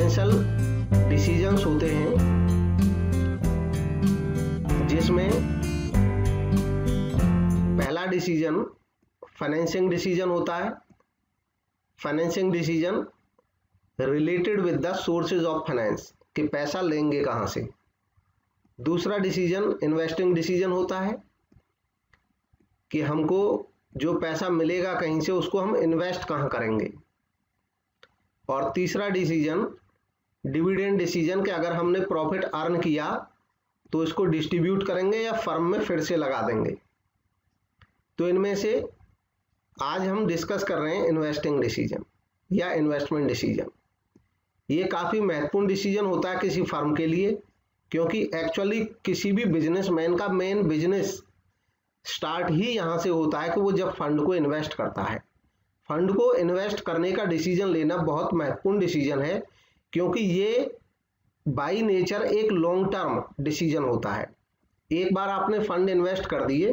Financial decisions होते हैं, जिसमें पहला डिसीजन फाइनेंसिंग डिसीजन होता है। Financing decision related with the sources of finance, कि पैसा लेंगे कहाँ से। दूसरा डिसीजन इन्वेस्टिंग डिसीजन होता है कि हमको जो पैसा मिलेगा कहीं से उसको हम इन्वेस्ट कहाँ करेंगे। और तीसरा डिसीजन डिविडेंड डिसीजन, कि अगर हमने प्रॉफिट अर्न किया तो इसको डिस्ट्रीब्यूट करेंगे या फर्म में फिर से लगा देंगे। तो इनमें से आज हम डिस्कस कर रहे हैं इन्वेस्टिंग डिसीजन या इन्वेस्टमेंट डिसीजन। ये काफ़ी महत्वपूर्ण डिसीजन होता है किसी फर्म के लिए, क्योंकि एक्चुअली किसी भी बिजनेसमैन का मेन बिजनेस स्टार्ट ही यहाँ से होता है कि वो जब फंड को इन्वेस्ट करता है। फंड को इन्वेस्ट करने का डिसीजन लेना बहुत महत्वपूर्ण डिसीजन है, क्योंकि ये बाय नेचर एक लॉन्ग टर्म डिसीजन होता है। एक बार आपने फंड इन्वेस्ट कर दिए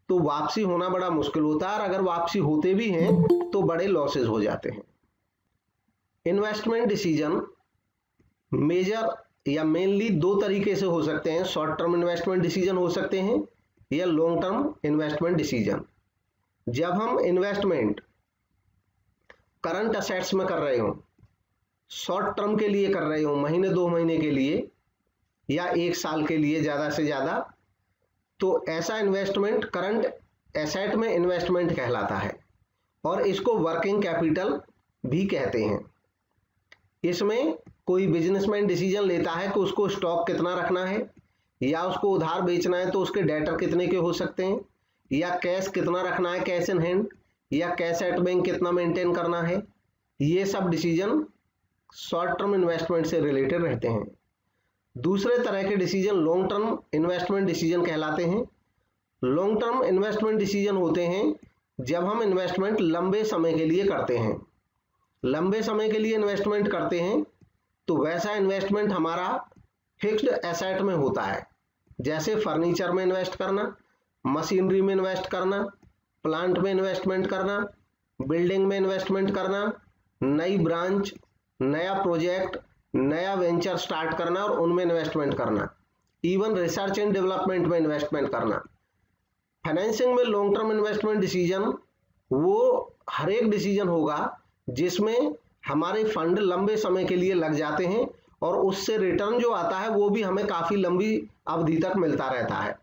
तो वापसी होना बड़ा मुश्किल होता है, और अगर वापसी होते भी हैं तो बड़े लॉसेज हो जाते हैं। इन्वेस्टमेंट डिसीजन मेजर या मेनली दो तरीके से हो सकते हैं। शॉर्ट टर्म इन्वेस्टमेंट डिसीजन हो सकते हैं या लॉन्ग टर्म इन्वेस्टमेंट डिसीजन। जब हम इन्वेस्टमेंट करंट असेट्स में कर रहे हो, शॉर्ट टर्म के लिए कर रहे हो, महीने 2 महीने के लिए या 1 साल के लिए ज़्यादा से ज़्यादा, तो ऐसा इन्वेस्टमेंट करंट एसेट में इन्वेस्टमेंट कहलाता है, और इसको वर्किंग कैपिटल भी कहते हैं। इसमें कोई बिजनेसमैन डिसीजन लेता है कि उसको स्टॉक कितना रखना है, या उसको उधार बेचना है तो उसके डेटर कितने के हो सकते हैं, या कैश कितना रखना है कैश इन हैंड, या कैश एट बैंक कितना मेंटेन करना है। ये सब डिसीजन शॉर्ट टर्म इन्वेस्टमेंट से रिलेटेड रहते हैं। दूसरे तरह के decision long term investment decision कहलाते हैं। लॉन्ग टर्म इन्वेस्टमेंट डिसीजन होते हैं जब हम इन्वेस्टमेंट लंबे समय के लिए करते हैं। लंबे समय के लिए इन्वेस्टमेंट करते हैं तो वैसा इन्वेस्टमेंट हमारा फिक्स्ड एसेट में होता है, जैसे फर्नीचर में इन्वेस्ट करना, मशीनरी में इन्वेस्ट करना, प्लांट में इन्वेस्टमेंट करना, बिल्डिंग में इन्वेस्टमेंट करना, नई ब्रांच, नया प्रोजेक्ट, नया वेंचर स्टार्ट करना और उनमें इन्वेस्टमेंट करना, इवन रिसर्च एंड डेवलपमेंट में इन्वेस्टमेंट करना। फाइनेंसिंग में लॉन्ग टर्म इन्वेस्टमेंट डिसीजन वो हर एक डिसीजन होगा जिसमें हमारे फंड लंबे समय के लिए लग जाते हैं, और उससे रिटर्न जो आता है वो भी हमें काफी लंबी अवधि तक मिलता रहता है।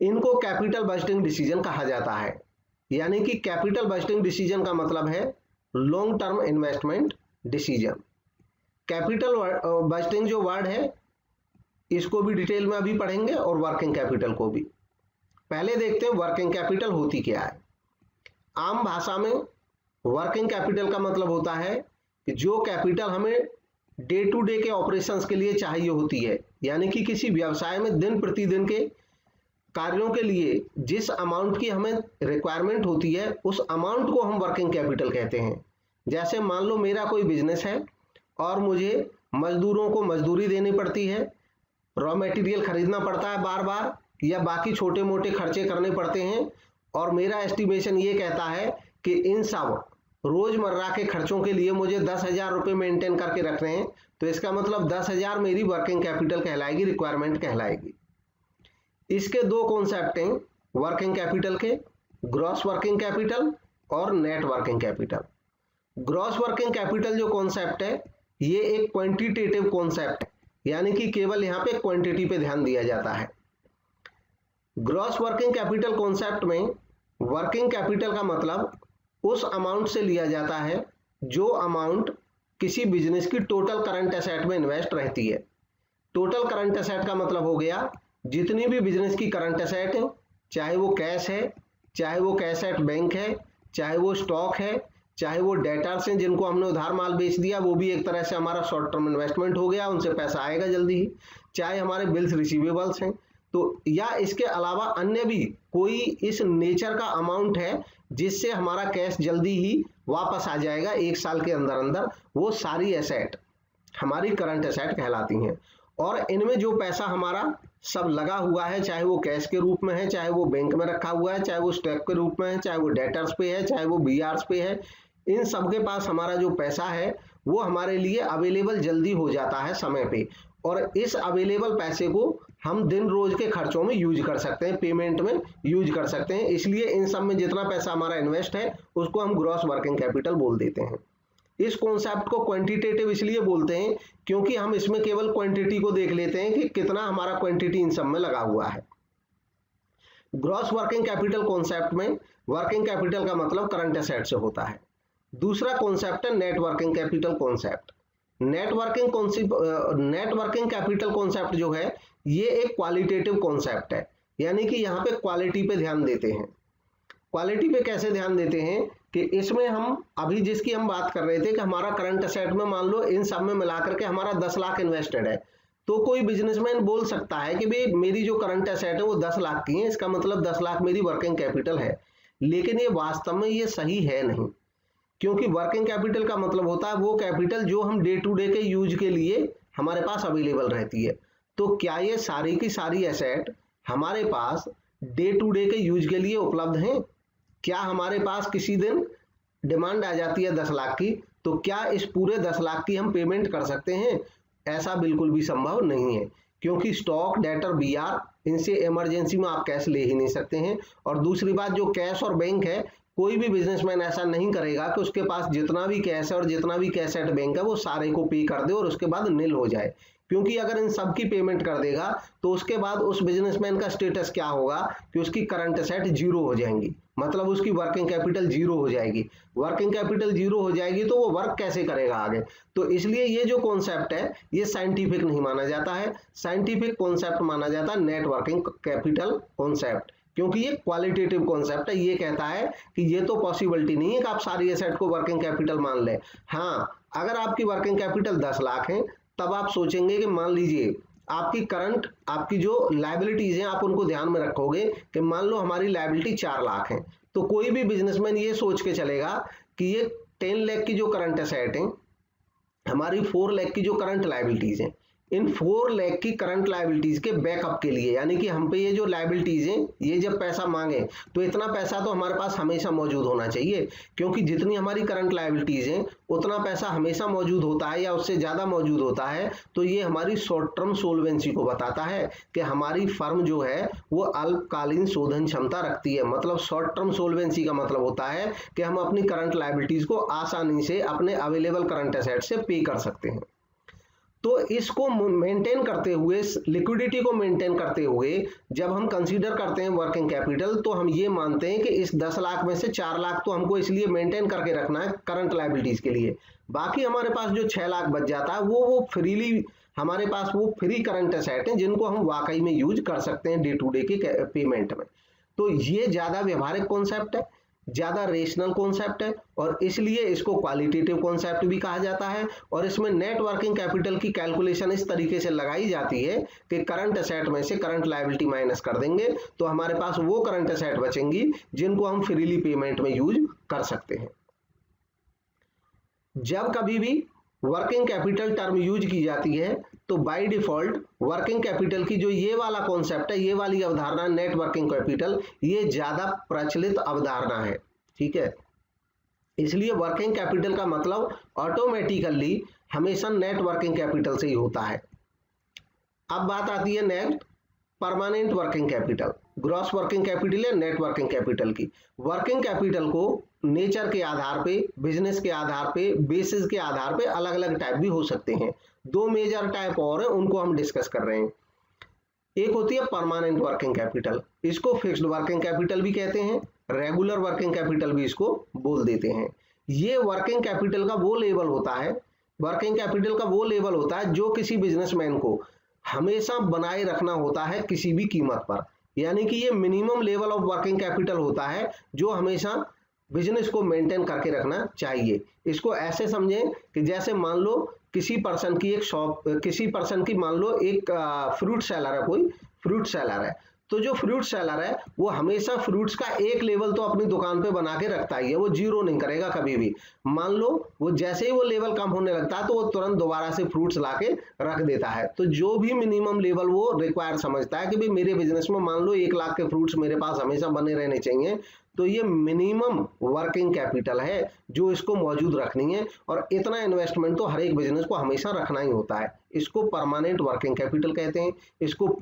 इनको कैपिटल बजटिंग डिसीजन कहा जाता है। यानी कि कैपिटल बजटिंग डिसीजन का मतलब है long term investment decision. Capital budgeting जो वर्ड है इसको भी डिटेल में अभी पढ़ेंगे, और वर्किंग कैपिटल को भी। पहले देखते हैं वर्किंग कैपिटल होती क्या है। आम भाषा में वर्किंग कैपिटल का मतलब होता है कि जो कैपिटल हमें डे टू डे के ऑपरेशंस के लिए चाहिए होती है, यानी कि किसी व्यवसाय में दिन प्रतिदिन के कार्यों के लिए जिस अमाउंट की हमें रिक्वायरमेंट होती है उस अमाउंट को हम वर्किंग कैपिटल कहते हैं। जैसे मान लो मेरा कोई बिजनेस है और मुझे मजदूरों को मजदूरी देनी पड़ती है, रॉ मटेरियल खरीदना पड़ता है बार बार, या बाकी छोटे मोटे खर्चे करने पड़ते हैं, और मेरा एस्टिमेशन ये कहता है कि इन सब रोजमर्रा के खर्चों के लिए मुझे 10,000 रुपये मेंटेन करके रखने हैं, तो इसका मतलब 10,000 मेरी वर्किंग कैपिटल कहलाएगी, रिक्वायरमेंट कहलाएगी। इसके दो कॉन्सेप्ट हैं वर्किंग कैपिटल के, ग्रॉस वर्किंग कैपिटल और net working capital. Gross working capital जो कॉन्सेप्ट है ये एक क्वांटिटेटिव कॉन्सेप्ट है, यानी कि केवल यहाँ पे क्वांटिटी पे ध्यान दिया जाता है। ग्रॉस वर्किंग कैपिटल कॉन्सेप्ट में वर्किंग कैपिटल का मतलब उस अमाउंट से लिया जाता है जो अमाउंट किसी बिजनेस की टोटल करंट एसेट में इन्वेस्ट रहती है। टोटल करंट एसेट का मतलब हो गया जितनी भी बिजनेस की करंट एसेट है, चाहे वो कैश है, चाहे वो कैश एट बैंक है, चाहे वो स्टॉक है, चाहे वो डेटर्स हैं जिनको हमने उधार माल बेच दिया, वो भी एक तरह से हमारा शॉर्ट टर्म इन्वेस्टमेंट हो गया, उनसे पैसा आएगा जल्दी ही, चाहे हमारे बिल्स रिसीवेबल्स हैं, तो या इसके अलावा अन्य भी कोई इस नेचर का अमाउंट है जिससे हमारा कैश जल्दी ही वापस आ जाएगा 1 साल के अंदर अंदर, वो सारी एसेट हमारी करंट एसेट कहलाती हैं। और इनमें जो पैसा हमारा सब लगा हुआ है, चाहे वो कैश के रूप में है, चाहे वो बैंक में रखा हुआ है, चाहे वो स्टॉक के रूप में है, चाहे वो डेटर्स पे है, चाहे वो बीआरस पे है, इन सब के पास हमारा जो पैसा है वो हमारे लिए अवेलेबल जल्दी हो जाता है समय पे, और इस अवेलेबल पैसे को हम दिन रोज के खर्चों में यूज कर सकते हैं, पेमेंट में यूज कर सकते हैं। इसलिए इन सब में जितना पैसा हमारा इन्वेस्ट है उसको हम ग्रॉस वर्किंग कैपिटल बोल देते हैं। इस कॉन्सेप्ट को क्वांटिटेटिव इसलिए बोलते हैं क्योंकि हम इसमें केवल क्वांटिटी को देख लेते हैं कि कितना हमारा क्वांटिटी इन सब में लगा हुआ है। ग्रॉस वर्किंग कैपिटल कॉन्सेप्ट में वर्किंग कैपिटल का मतलब करंट एसेट से होता है। दूसरा कॉन्सेप्ट है net working capital concept. Net working capital concept जो है ये एक क्वालिटेटिव कॉन्सेप्ट है, यानी कि यहाँ पे क्वालिटी पे ध्यान देते हैं। क्वालिटी पे कैसे ध्यान देते हैं कि इसमें हम अभी जिसकी हम बात कर रहे थे कि हमारा करंट एसेट में मान लो इन सब में मिलाकर के हमारा 10 लाख इन्वेस्टेड है, तो कोई बिजनेसमैन बोल सकता है कि भाई मेरी जो करंट एसेट है वो 10 लाख की है, इसका मतलब 10 लाख मेरी वर्किंग कैपिटल है। लेकिन ये वास्तव में ये सही है नहीं, क्योंकि वर्किंग कैपिटल का मतलब होता है वो कैपिटल जो हम डे टू डे के यूज के लिए हमारे पास अवेलेबल रहती है। तो क्या ये सारी की सारी एसेट हमारे पास डे टू डे के यूज के लिए उपलब्ध हैं? क्या हमारे पास किसी दिन डिमांड आ जाती है 10 लाख की, तो क्या इस पूरे 10 लाख की हम पेमेंट कर सकते हैं? ऐसा बिल्कुल भी संभव नहीं है, क्योंकि स्टॉक, डेटर, बीआर, इनसे इमरजेंसी में आप कैश ले ही नहीं सकते हैं। और दूसरी बात, जो कैश और बैंक है, कोई भी बिजनेसमैन ऐसा नहीं करेगा कि उसके पास जितना भी कैश है और जितना भी कैश एट बैंक है वो सारे को पे कर दे और उसके बाद नील हो जाए। क्योंकि अगर इन सब की पेमेंट कर देगा तो उसके बाद उस बिजनेसमैन का स्टेटस क्या होगा कि उसकी करंट एसेट जीरो हो जाएंगी, मतलब उसकी वर्किंग कैपिटल जीरो हो जाएगी। वर्किंग कैपिटल जीरो हो जाएगी तो वो वर्क कैसे करेगा आगे? तो इसलिए ये जो कॉन्सेप्ट है ये साइंटिफिक नहीं माना जाता है। साइंटिफिक कॉन्सेप्ट माना जाता है नेट वर्किंग कैपिटल कॉन्सेप्ट, क्योंकि ये क्वालिटेटिव कॉन्सेप्ट है। ये कहता है कि ये तो पॉसिबिलिटी नहीं है कि आप सारी एसेट को वर्किंग कैपिटल मान लें। हाँ, अगर आपकी वर्किंग कैपिटल 10 लाख है तब आप सोचेंगे कि मान लीजिए आपकी जो लायबिलिटीज हैं आप उनको ध्यान में रखोगे कि मान लो हमारी लायबिलिटी 4 लाख है, तो कोई भी बिजनेसमैन ये सोच के चलेगा कि ये 10 लाख की जो करंट एसेट है, हमारी 4 लाख की जो करंट लायबिलिटीज हैं, इन 4 लाख की करंट लायबिलिटीज के बैकअप के लिए, यानी कि हम पे ये जो लायबिलिटीज हैं ये जब पैसा मांगे तो इतना पैसा तो हमारे पास हमेशा मौजूद होना चाहिए, क्योंकि जितनी हमारी करंट लायबिलिटीज हैं उतना पैसा हमेशा मौजूद होता है या उससे ज्यादा मौजूद होता है। तो ये हमारी शॉर्ट टर्म सोल्वेंसी को बताता है कि हमारी फर्म जो है वो अल्पकालीन शोधन क्षमता रखती है। मतलब शॉर्ट टर्म सोल्वेंसी का मतलब होता है कि हम अपनी करंट लायबिलिटीज को आसानी से अपने अवेलेबल करंट एसेट से पे कर सकते हैं। तो इसको मेंटेन करते हुए, लिक्विडिटी को मेंटेन करते हुए जब हम कंसीडर करते हैं वर्किंग कैपिटल, तो हम ये मानते हैं कि इस 10 लाख में से 4 लाख तो हमको इसलिए मेंटेन करके रखना है करंट लायबिलिटीज के लिए। बाकी हमारे पास जो 6 लाख बच जाता है वो फ्रीली हमारे पास वो फ्री करंट एसेट हैं जिनको हम वाकई में यूज कर सकते हैं डे टू डे के पेमेंट में। तो ये ज्यादा व्यवहारिक कॉन्सेप्ट है, ज्यादा रेशनल कॉन्सेप्ट है, और इसलिए इसको क्वालिटेटिव कॉन्सेप्ट भी कहा जाता है। और इसमें नेट वर्किंग कैपिटल की कैलकुलेशन इस तरीके से लगाई जाती है कि करंट एसेट में से करंट लायबिलिटी माइनस कर देंगे तो हमारे पास वो करंट एसेट बचेंगी जिनको हम फ्रीली पेमेंट में यूज कर सकते हैं। जब कभी भी वर्किंग कैपिटल टर्म यूज की जाती है तो बाय डिफॉल्ट वर्किंग कैपिटल की जो ये वाला कॉन्सेप्ट है, ये वाली अवधारणा नेट वर्किंग कैपिटल, ये ज्यादा प्रचलित अवधारणा है। ठीक है, इसलिए वर्किंग कैपिटल का मतलब ऑटोमेटिकली हमेशा नेट वर्किंग कैपिटल से ही होता है। अब बात आती है next permanent working capital, gross working capital या नेट वर्किंग कैपिटल की। वर्किंग कैपिटल को नेचर के आधार पे, बिजनेस के आधार पे, बेसिस के आधार पे अलग अलग टाइप भी हो सकते हैं। 2 मेजर टाइप और है, उनको हम डिस्कस कर रहे हैं। एक होती है परमानेंट वर्किंग कैपिटल, इसको फिक्स्ड वर्किंग कैपिटल भी कहते हैं, रेगुलर वर्किंग कैपिटल भी इसको बोल देते हैं। ये वर्किंग कैपिटल का वो लेवल होता है, वर्किंग कैपिटल का वो लेवल होता है जो किसी बिजनेसमैन को हमेशा बनाए रखना होता है किसी भी कीमत पर। यानी कि ये minimum level of working capital होता है जो हमेशा बिजनेस को मेंटेन करके रखना चाहिए। इसको ऐसे समझें कि जैसे मान लो किसी पर्सन की एक शॉप, किसी पर्सन की मान लो एक फ्रूट सेलर है, कोई फ्रूट सेलर है, तो जो फ्रूट सेलर है वो हमेशा फ्रूट्स का एक लेवल तो अपनी दुकान पे बना के रखता ही है, वो जीरो नहीं करेगा कभी भी। मान लो वो जैसे ही वो लेवल कम होने लगता है तो वो तुरंत दोबारा से फ्रूट्स लाके रख देता है। तो जो भी मिनिमम लेवल वो रिक्वायर समझता है कि भाई मेरे बिजनेस में मान लो 1 लाख के फ्रूट्स मेरे पास हमेशा बने रहने चाहिए, तो ये मिनिमम वर्किंग कैपिटल है जो इसको मौजूद रखनी है, और इतना इन्वेस्टमेंट तो हर एक बिजनेस को हमेशा रखना ही होता है। इसको परमानेंट वर्किंग कैपिटल कहते हैं,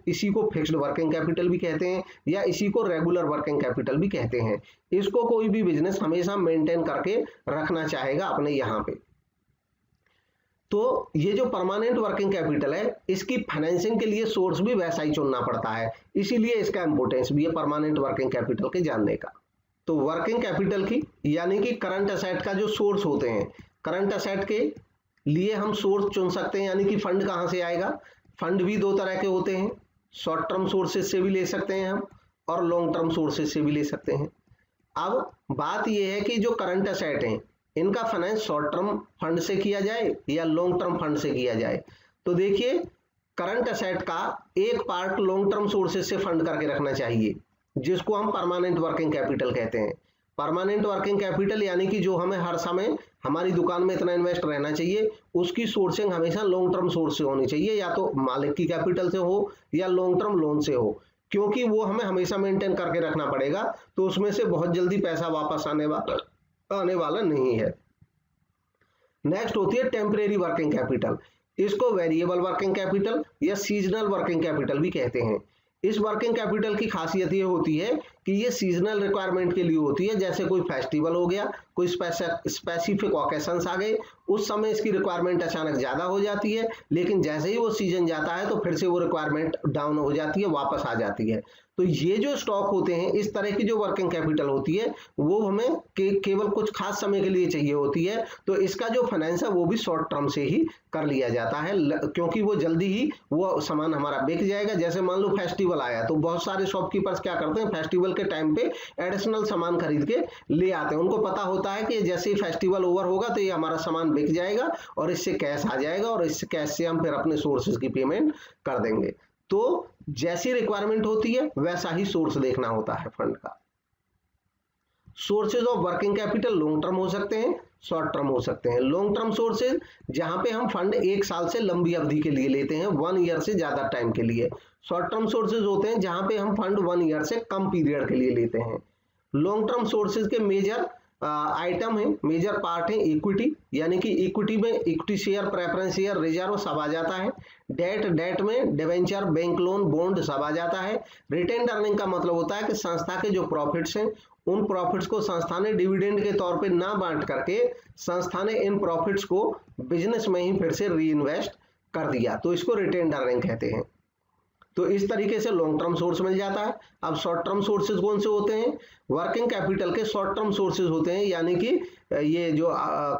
इसी को फिक्स्ड वर्किंग कैपिटल भी कहते हैं, या इसी को रेगुलर वर्किंग कैपिटल भी कहते हैं। इसको कोई भी बिजनेस हमेशा मेंटेन करके रखना चाहेगा अपने यहाँ पे। तो ये जो परमानेंट वर्किंग कैपिटल है, इसकी फाइनेंसिंग के लिए सोर्स भी वैसा ही चुनना पड़ता है, इसीलिए इसका इंपोर्टेंस भी है परमानेंट वर्किंग कैपिटल के जानने का। तो वर्किंग कैपिटल की यानी कि करंट असेट का जो सोर्स होते हैं, करंट असेट के लिए हम सोर्स चुन सकते हैं, यानी कि फंड कहाँ से आएगा। फंड भी दो तरह के होते हैं, शॉर्ट टर्म सोर्सेज से भी ले सकते हैं हम, और लॉन्ग टर्म सोर्सेज से भी ले सकते हैं। अब बात यह है कि जो करंट असेट हैं, इनका फाइनेंस शॉर्ट टर्म फंड से किया जाए या लॉन्ग टर्म फंड से किया जाए। तो देखिए, करंट असेट का एक पार्ट लॉन्ग टर्म सोर्सेज से फंड करके रखना चाहिए, जिसको हम परमानेंट वर्किंग कैपिटल कहते हैं। परमानेंट वर्किंग कैपिटल यानी कि जो हमें हर समय हमारी दुकान में इतना इन्वेस्ट रहना चाहिए, उसकी सोर्सिंग हमेशा लॉन्ग टर्म सोर्स से होनी चाहिए, या तो मालिक की कैपिटल से हो या लॉन्ग टर्म लोन से हो, क्योंकि वो हमें हमेशा मेंटेन करके रखना पड़ेगा, तो उसमें से बहुत जल्दी पैसा वापस आने वाला नहीं है। नेक्स्ट होती है टेम्परेरी वर्किंग कैपिटल। इसको वेरिएबल वर्किंग कैपिटल या सीजनल वर्किंग कैपिटल भी कहते हैं। इस वर्किंग कैपिटल की खासियत ये होती है कि ये सीजनल रिक्वायरमेंट के लिए होती है, जैसे कोई फेस्टिवल हो गया, कोई स्पेसिफिक ओकेशंस आ गए, उस समय इसकी रिक्वायरमेंट अचानक ज़्यादा हो जाती है, लेकिन जैसे ही वो सीजन जाता है तो फिर से वो रिक्वायरमेंट डाउन हो जाती है, वापस आ जाती है। तो ये जो स्टॉक होते हैं, इस तरह की जो वर्किंग कैपिटल होती है, वो हमें केवल कुछ खास समय के लिए चाहिए होती है, तो इसका जो फाइनेंस है वो भी शॉर्ट टर्म से ही कर लिया जाता है, क्योंकि वो जल्दी ही वो सामान हमारा बिक जाएगा। जैसे मान लो फेस्टिवल आया, तो बहुत सारे शॉपकीपर्स क्या करते हैं, फेस्टिवल के टाइम पे एडिशनल सामान खरीद के ले आते हैं। उनको पता होता है कि जैसे ही फेस्टिवल ओवर होगा तो ये हमारा सामान बिक जाएगा और इससे कैश आ जाएगा, और इस कैश से हम फिर अपने सोर्सेज की पेमेंट कर देंगे। तो जैसी रिक्वायरमेंट होती है वैसा ही सोर्स देखना होता है फंड का। Sources of working capital long term हो सकते हैं, शॉर्ट टर्म हो सकते हैं। लॉन्ग टर्म सोर्सेज जहां पे हम फंड 1 साल से लंबी अवधि के लिए लेते हैं, 1 ईयर से ज्यादा टाइम के लिए। शॉर्ट टर्म सोर्सेज होते हैं जहां पे हम फंड 1 ईयर से कम पीरियड के लिए लेते हैं। लॉन्ग टर्म सोर्सेज के मेजर आइटम है, मेजर पार्ट है इक्विटी, यानी कि इक्विटी में equity share, preference share, reserve सब आ जाता है। डेट में डिवेंचर, बैंक लोन, बॉन्ड सब आ जाता है। रिटेन्ड अर्निंग का मतलब होता है कि संस्था के जो प्रॉफिट्स हैं, उन प्रॉफिट्स को संस्था ने डिविडेंड के तौर पे ना बांट करके संस्था ने इन प्रॉफिट्स को बिजनेस में ही फिर से री इन्वेस्ट कर दिया, तो इसको रिटेन्ड अर्निंग कहते हैं। तो इस तरीके से लॉन्ग टर्म सोर्स मिल जाता है। अब शॉर्ट टर्म सोर्सेज कौन से होते हैं, वर्किंग कैपिटल के शॉर्ट टर्म सोर्सेज होते हैं, यानी कि ये जो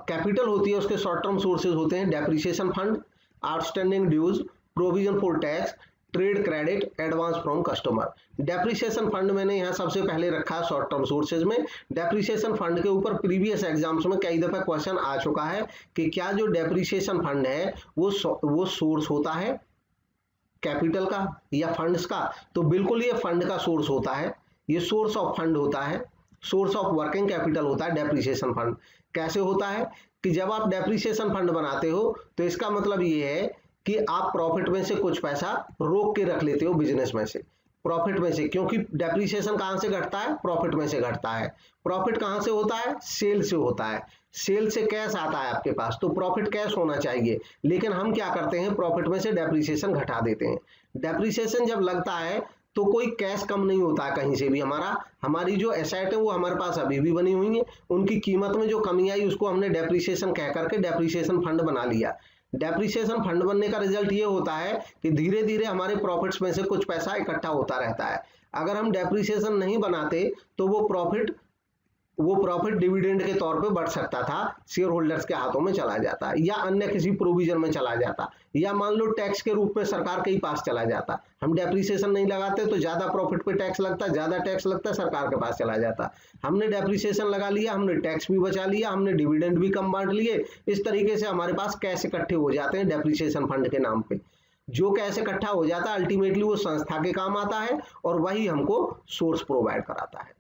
कैपिटल होती है उसके शॉर्ट टर्म सोर्सेज होते हैं depreciation fund, outstanding dues, provision for tax, trade credit, advance from customer. Depreciation fund मैंने यहाँ सबसे पहले रखा है शॉर्ट टर्म सोर्सेज में। डेप्रिसिएशन फंड के ऊपर प्रीवियस एग्जाम्स में कई दफा क्वेश्चन आ चुका है कि क्या जो डेप्रिसिएशन फंड है वो सोर्स होता है कैपिटल का या फंड्स का। तो बिल्कुल ये फंड का सोर्स होता है, ये सोर्स ऑफ फंड होता है, सोर्स ऑफ वर्किंग कैपिटल होता है डेप्रिसिएशन फंड। कैसे होता है कि जब आप डेप्रिसिएशन फंड बनाते हो तो इसका मतलब ये है कि आप प्रॉफिट में से कुछ पैसा रोक के रख लेते हो बिजनेस में से, प्रॉफिट में से, क्योंकि डेप्रिसिएशन कहां से घटता है, प्रॉफिट में से घटता है। प्रॉफिट कहां से होता है, सेल से होता है, सेल से कैश आता है आपके पास, तो प्रॉफिट कैश होना चाहिए, लेकिन हम क्या करते हैं, प्रॉफिट में से डेप्रिसिएशन घटा देते हैं। डेप्रिसिएशन जब लगता है तो कोई कैश कम नहीं होता है कहीं से भी, हमारी जो एसेट है वो हमारे पास अभी भी बनी हुई है, उनकी कीमत में जो कमी आई उसको हमने डेप्रिसिएशन कह करके डेप्रिसिएशन फंड बना लिया। डेप्रिसिएशन फंड बनने का रिजल्ट ये होता है कि धीरे धीरे हमारे प्रॉफिट्स में से कुछ पैसा इकट्ठा होता रहता है। अगर हम डेप्रिसिएशन नहीं बनाते तो वो प्रॉफिट डिविडेंड के तौर पे बढ़ सकता था, शेयर होल्डर्स के हाथों में चला जाता, या अन्य किसी प्रोविजन में चला जाता, या मान लो टैक्स के रूप में सरकार के ही पास चला जाता। हम डेप्रिसिएशन नहीं लगाते तो ज्यादा प्रॉफिट पे टैक्स लगता, ज्यादा टैक्स लगता, सरकार के पास चला जाता। हमने डेप्रिसिएशन लगा लिया, हमने टैक्स भी बचा लिया, हमने डिविडेंड भी कम बांट लिए। इस तरीके से हमारे पास कैश इकट्ठे हो जाते हैं डेप्रिसिएशन फंड के नाम पे। जो कैश इकट्ठा हो जाता है अल्टीमेटली वो संस्था के काम आता है और वही हमको सोर्स प्रोवाइड कराता है।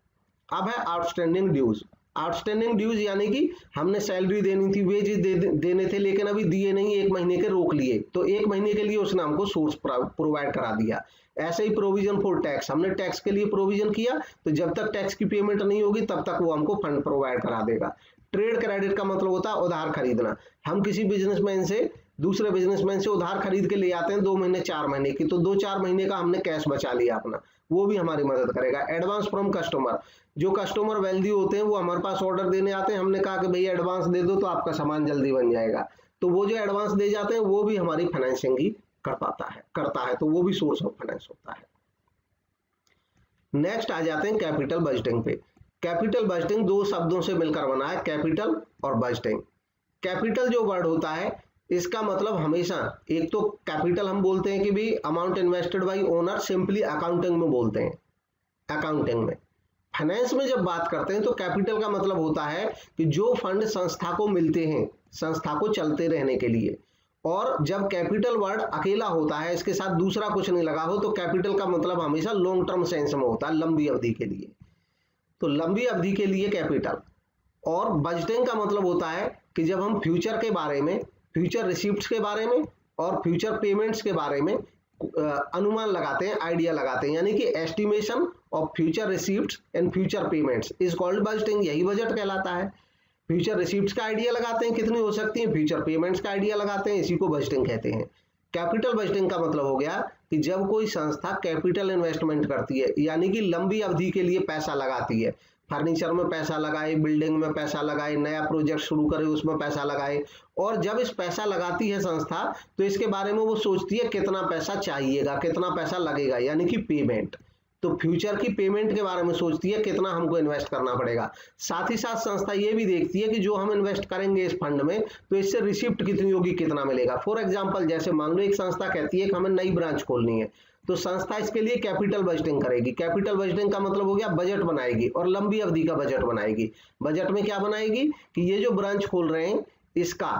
अब है आउटस्टैंडिंग ड्यूज। आउटस्टैंडिंग ड्यूज यानी कि हमने सैलरी देनी थी, वेजेस देने थे, लेकिन अभी दिए नहीं, 1 महीने के रोक लिए, तो 1 महीने के लिए उसने हमको सोर्स प्रोवाइड करा दिया। ऐसे ही प्रोविजन फॉर टैक्स, हमने टैक्स के लिए प्रोविजन किया तो जब तक टैक्स की पेमेंट नहीं होगी तब तक वो हमको फंड प्रोवाइड करा देगा। ट्रेड क्रेडिट का मतलब होता है उधार खरीदना। हम किसी बिजनेसमैन से दूसरे बिजनेसमैन से उधार खरीद के ले आते हैं 2 महीने 4 महीने की, तो 2-4 महीने का हमने कैश बचा लिया अपना, वो भी हमारी मदद करेगा। एडवांस फ्रॉम कस्टमर, जो कस्टमर वेल्दी होते हैं वो हमारे पास ऑर्डर देने आते हैं, हमने कहा कि भैया एडवांस दे दो तो आपका सामान जल्दी बन जाएगा, तो वो जो एडवांस दे जाते हैं वो भी हमारी फाइनेंसिंग ही करता है, तो वो भी सोर्स ऑफ फाइनेंस होता है। नेक्स्ट आ जाते हैं कैपिटल बजटिंग पे। कैपिटल बजटिंग 2 शब्दों से मिलकर बना है, कैपिटल और बजटिंग। कैपिटल जो वर्ड होता है इसका मतलब हमेशा, एक तो कैपिटल हम बोलते हैं कि भी amount invested bye owner, simply accounting में बोलते हैं, अकाउंटिंग में। फाइनेंस में जब बात करते हैं तो कैपिटल का मतलब होता है कि जो फंड संस्था को मिलते हैं संस्था को चलते रहने के लिए, और जब कैपिटल वर्ड अकेला होता है, इसके साथ दूसरा कुछ नहीं लगा हो, तो कैपिटल का मतलब हमेशा लॉन्ग टर्म सेंस में होता है, लंबी अवधि के लिए। तो लंबी अवधि के लिए कैपिटल। और बजटिंग का मतलब होता है कि जब हम फ्यूचर के बारे में, फ्यूचर रिसीप्ट्स के बारे में और फ्यूचर पेमेंट्स के बारे में अनुमान लगाते हैं, आइडिया लगाते हैं, यानी कि estimation of future receipts and future payments is called budgeting, यही बजट कहलाता है। फ्यूचर रिसीप्ट्स का आइडिया लगाते हैं कितनी हो सकती है, फ्यूचर पेमेंट्स का आइडिया लगाते हैं, इसी को बजटिंग कहते हैं। कैपिटल बजटिंग का मतलब हो गया कि जब कोई संस्था कैपिटल इन्वेस्टमेंट करती है, यानी कि लंबी अवधि के लिए पैसा लगाती है, फर्नीचर में पैसा लगाए, बिल्डिंग में पैसा लगाए, नया प्रोजेक्ट शुरू करे उसमें पैसा लगाए, और जब इस पैसा लगाती है संस्था तो इसके बारे में वो सोचती है कितना पैसा चाहिएगा, कितना पैसा लगेगा, यानी कि पेमेंट। तो फ्यूचर की पेमेंट के बारे में सोचती है कितना हमको इन्वेस्ट करना पड़ेगा। साथ ही साथ संस्था ये भी देखती है कि जो हम इन्वेस्ट करेंगे इस फंड में तो इससे रिसिप्ट कितनी होगी, कितना मिलेगा। फॉर एग्जांपल जैसे मान लो एक संस्था कहती है कि हमें नई ब्रांच खोलनी है, तो संस्था इसके लिए कैपिटल बजटिंग करेगी। कैपिटल बजटिंग का मतलब हो गया बजट बनाएगी और लंबी अवधि का बजट बनाएगी। बजट में क्या बनाएगी कि ये जो ब्रांच खोल रहे हैं इसका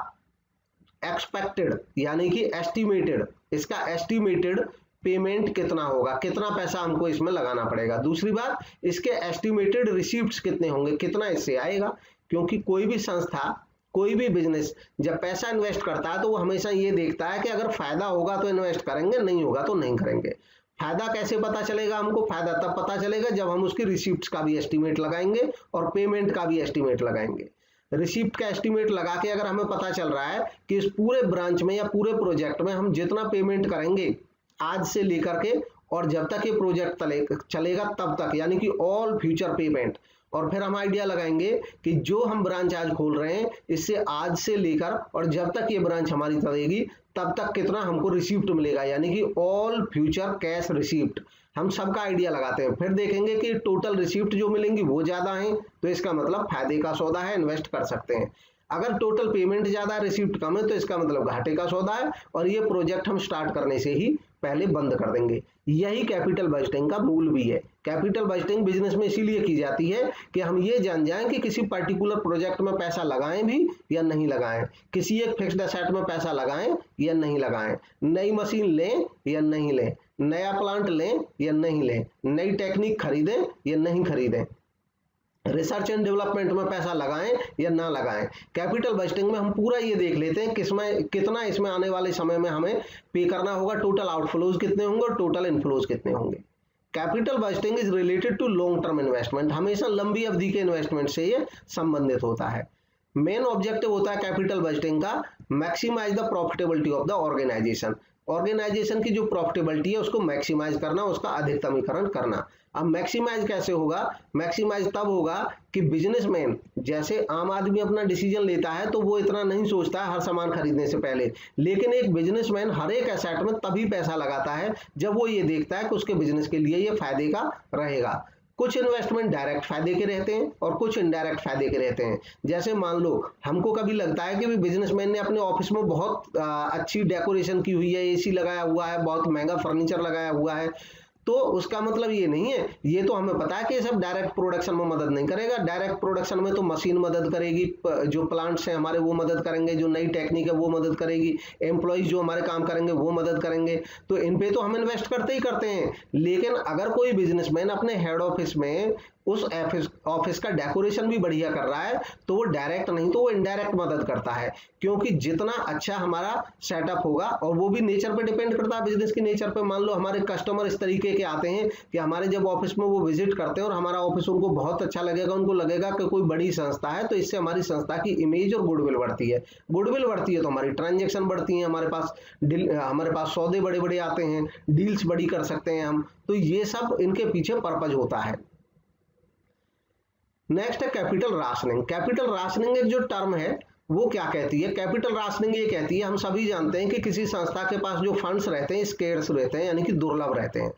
एक्सपेक्टेड यानी कि एस्टिमेटेड, इसका एस्टिमेटेड पेमेंट कितना होगा, कितना पैसा हमको इसमें लगाना पड़ेगा। दूसरी बात, इसके एस्टिमेटेड रिसीप्ट्स कितने होंगे, कितना इससे आएगा, क्योंकि कोई भी संस्था, कोई भी बिजनेस जब पैसा इन्वेस्ट करता है तो वो हमेशा ये देखता है कि अगर फायदा होगा तो इन्वेस्ट करेंगे, नहीं होगा तो नहीं करेंगे। फायदा कैसे पता चलेगा हमको, फायदा तब पता चलेगा जब हम उसकी रिसीप्ट्स का भी एस्टिमेट लगाएंगे और पेमेंट का भी एस्टिमेट लगाएंगे। रिसीप्ट का एस्टिमेट लगा के अगर हमें पता चल रहा है कि इस पूरे ब्रांच में या पूरे प्रोजेक्ट में हम जितना पेमेंट करेंगे आज से लेकर के और जब तक ये प्रोजेक्ट चलेगा तब तक, यानी कि ऑल फ्यूचर पेमेंट, और फिर हम आइडिया लगाएंगे कि जो हम ब्रांच आज खोल रहे हैं इससे आज से लेकर और जब तक ये ब्रांच हमारी चलेगी तब तक कितना हमको रिसीप्ट मिलेगा, यानी कि ऑल फ्यूचर कैश रिसीप्ट। हम सबका आइडिया लगाते हैं, फिर देखेंगे कि टोटल रिसीप्ट जो मिलेंगी वो ज्यादा है तो इसका मतलब फायदे का सौदा है, इन्वेस्ट कर सकते हैं। अगर टोटल पेमेंट ज्यादा है, रिसीप्ट कम है, तो इसका मतलब घाटे का सौदा है और ये प्रोजेक्ट हम स्टार्ट करने से ही पहले बंद कर देंगे। यही कैपिटल बजटिंग का मूल भी है। कैपिटल बजटिंग बिजनेस में इसीलिए की जाती है कि हम ये जान जाएं कि किसी पर्टिकुलर प्रोजेक्ट में पैसा लगाएं भी या नहीं लगाएं, किसी एक फिक्स्ड एसेट में पैसा लगाएं या नहीं लगाएं, नई मशीन लें या नहीं लें, नया प्लांट लें या नहीं लें, नई टेक्निक खरीदें या नहीं खरीदें, रिसर्च एंड डेवलपमेंट में पैसा लगाएं या ना लगाएं। कैपिटल बजटिंग में हम पूरा ये देख लेते हैं किसमें कितना इसमें आने वाले समय में हमें पे करना होगा, टोटल आउटफ्लोज कितने होंगे और टोटल इनफ्लोज कितने होंगे। Capital budgeting is related to long term investment, हमेशा लंबी अवधि के इन्वेस्टमेंट से ये संबंधित होता है। मेन ऑब्जेक्टिव होता है कैपिटल बजटिंग का maximise the profitability of the organisation. Organisation की जो प्रॉफिटेबिलिटी है उसको मैक्सिमाइज करना, उसका अधिकतमीकरण करना। अब मैक्सिमाइज कैसे होगा, मैक्सिमाइज तब होगा कि बिजनेसमैन, जैसे आम आदमी अपना डिसीजन लेता है तो वो इतना नहीं सोचता है हर सामान खरीदने से पहले, लेकिन एक बिजनेसमैन हर एक एसेट में तभी पैसा लगाता है जब वो ये देखता है कि उसके बिजनेस के लिए ये फायदे का रहेगा। कुछ इन्वेस्टमेंट डायरेक्ट फायदे के रहते हैं और कुछ इनडायरेक्ट फायदे के रहते हैं। जैसे मान लो हमको कभी लगता है कि बिजनेसमैन ने अपने ऑफिस में बहुत अच्छी डेकोरेशन की हुई है, एसी लगाया हुआ है, बहुत महंगा फर्नीचर लगाया हुआ है, तो उसका मतलब ये नहीं है, ये तो हमें पता है कि ये सब डायरेक्ट प्रोडक्शन में मदद नहीं करेगा। डायरेक्ट प्रोडक्शन में तो मशीन मदद करेगी, जो प्लांट्स हैं हमारे वो मदद करेंगे, जो नई टेक्निक है वो मदद करेगी, एम्प्लॉइज जो हमारे काम करेंगे वो मदद करेंगे, तो इन पे तो हम इन्वेस्ट करते ही करते हैं। लेकिन अगर कोई बिजनेसमैन अपने हेड ऑफिस में उस ऑफिस का डेकोरेशन भी बढ़िया कर रहा है, तो वो डायरेक्ट नहीं तो वो इनडायरेक्ट मदद करता है, क्योंकि जितना अच्छा हमारा सेटअप होगा, और वो भी नेचर पे डिपेंड करता है, बिजनेस की नेचर पे। मान लो हमारे कस्टमर इस तरीके के आते हैं कि हमारे जब ऑफिस में वो विजिट करते हैं और हमारा ऑफिस उनको बहुत अच्छा लगेगा, उनको लगेगा कि कोई बड़ी संस्था है, तो इससे हमारी संस्था की इमेज और गुडविल बढ़ती है। गुडविल बढ़ती है तो हमारी ट्रांजेक्शन बढ़ती है, हमारे पास सौदे बड़े बड़े आते हैं, डील्स बड़ी कर सकते हैं हम। तो ये सब इनके पीछे पर्पज होता है। नेक्स्ट है कैपिटल राशनिंग। कैपिटल राशनिंग एक जो टर्म है वो क्या कहती है? कैपिटल राशनिंग ये कहती है, हम सभी जानते हैं कि किसी संस्था के पास जो फंड्स रहते हैं स्केर्स रहते हैं, यानी कि दुर्लभ रहते हैं।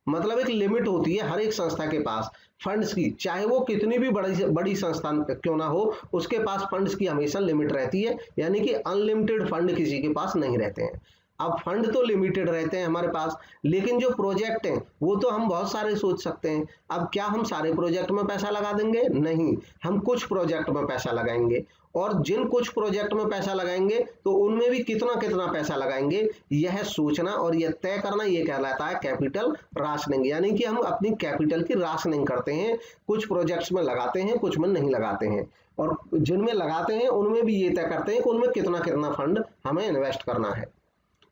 मतलब एक लिमिट होती है हर एक संस्था के पास फंड्स की, चाहे वो कितनी भी बड़ी संस्था क्यों ना हो, उसके पास फंड्स की हमेशा लिमिट रहती है, यानी कि अनलिमिटेड फंड किसी के पास नहीं रहते हैं। अब फंड तो लिमिटेड रहते हैं हमारे पास, लेकिन जो प्रोजेक्ट हैं वो तो हम बहुत सारे सोच सकते हैं। अब क्या हम सारे प्रोजेक्ट में पैसा लगा देंगे? नहीं, हम कुछ प्रोजेक्ट में पैसा लगाएंगे, और जिन कुछ प्रोजेक्ट में पैसा लगाएंगे तो उनमें भी कितना कितना पैसा लगाएंगे, यह सोचना और यह तय करना, यह कहलाता है कैपिटल राशनिंग। यानी कि हम अपनी कैपिटल की राशनिंग करते हैं, कुछ प्रोजेक्ट्स में लगाते हैं, कुछ में नहीं लगाते हैं, और जिनमें लगाते हैं उनमें भी ये तय करते हैं कि उनमें कितना कितना फंड हमें इन्वेस्ट करना है।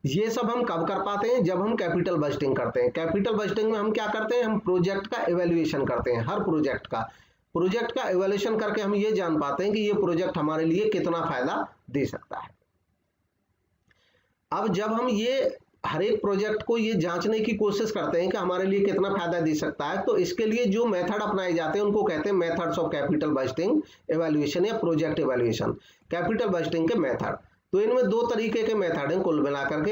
ये सब हम कब कर पाते हैं? जब हम कैपिटल बजटिंग करते हैं। कैपिटल बजटिंग में हम क्या करते हैं? हम प्रोजेक्ट का इवैल्यूएशन करते हैं। हर प्रोजेक्ट का इवैल्यूएशन करके हम ये जान पाते हैं कि ये प्रोजेक्ट हमारे लिए कितना फायदा दे सकता है। अब जब हम ये हर एक प्रोजेक्ट को ये जांचने की कोशिश करते हैं कि हमारे लिए कितना फायदा दे सकता है, तो इसके लिए जो मेथड अपनाए जाते हैं उनको कहते हैं methods of capital budgeting evaluation या प्रोजेक्ट इवैल्यूएशन। कैपिटल बजटिंग के मेथड, तो इनमें दो तरीके के मेथड हैं कुल मिलाकर के।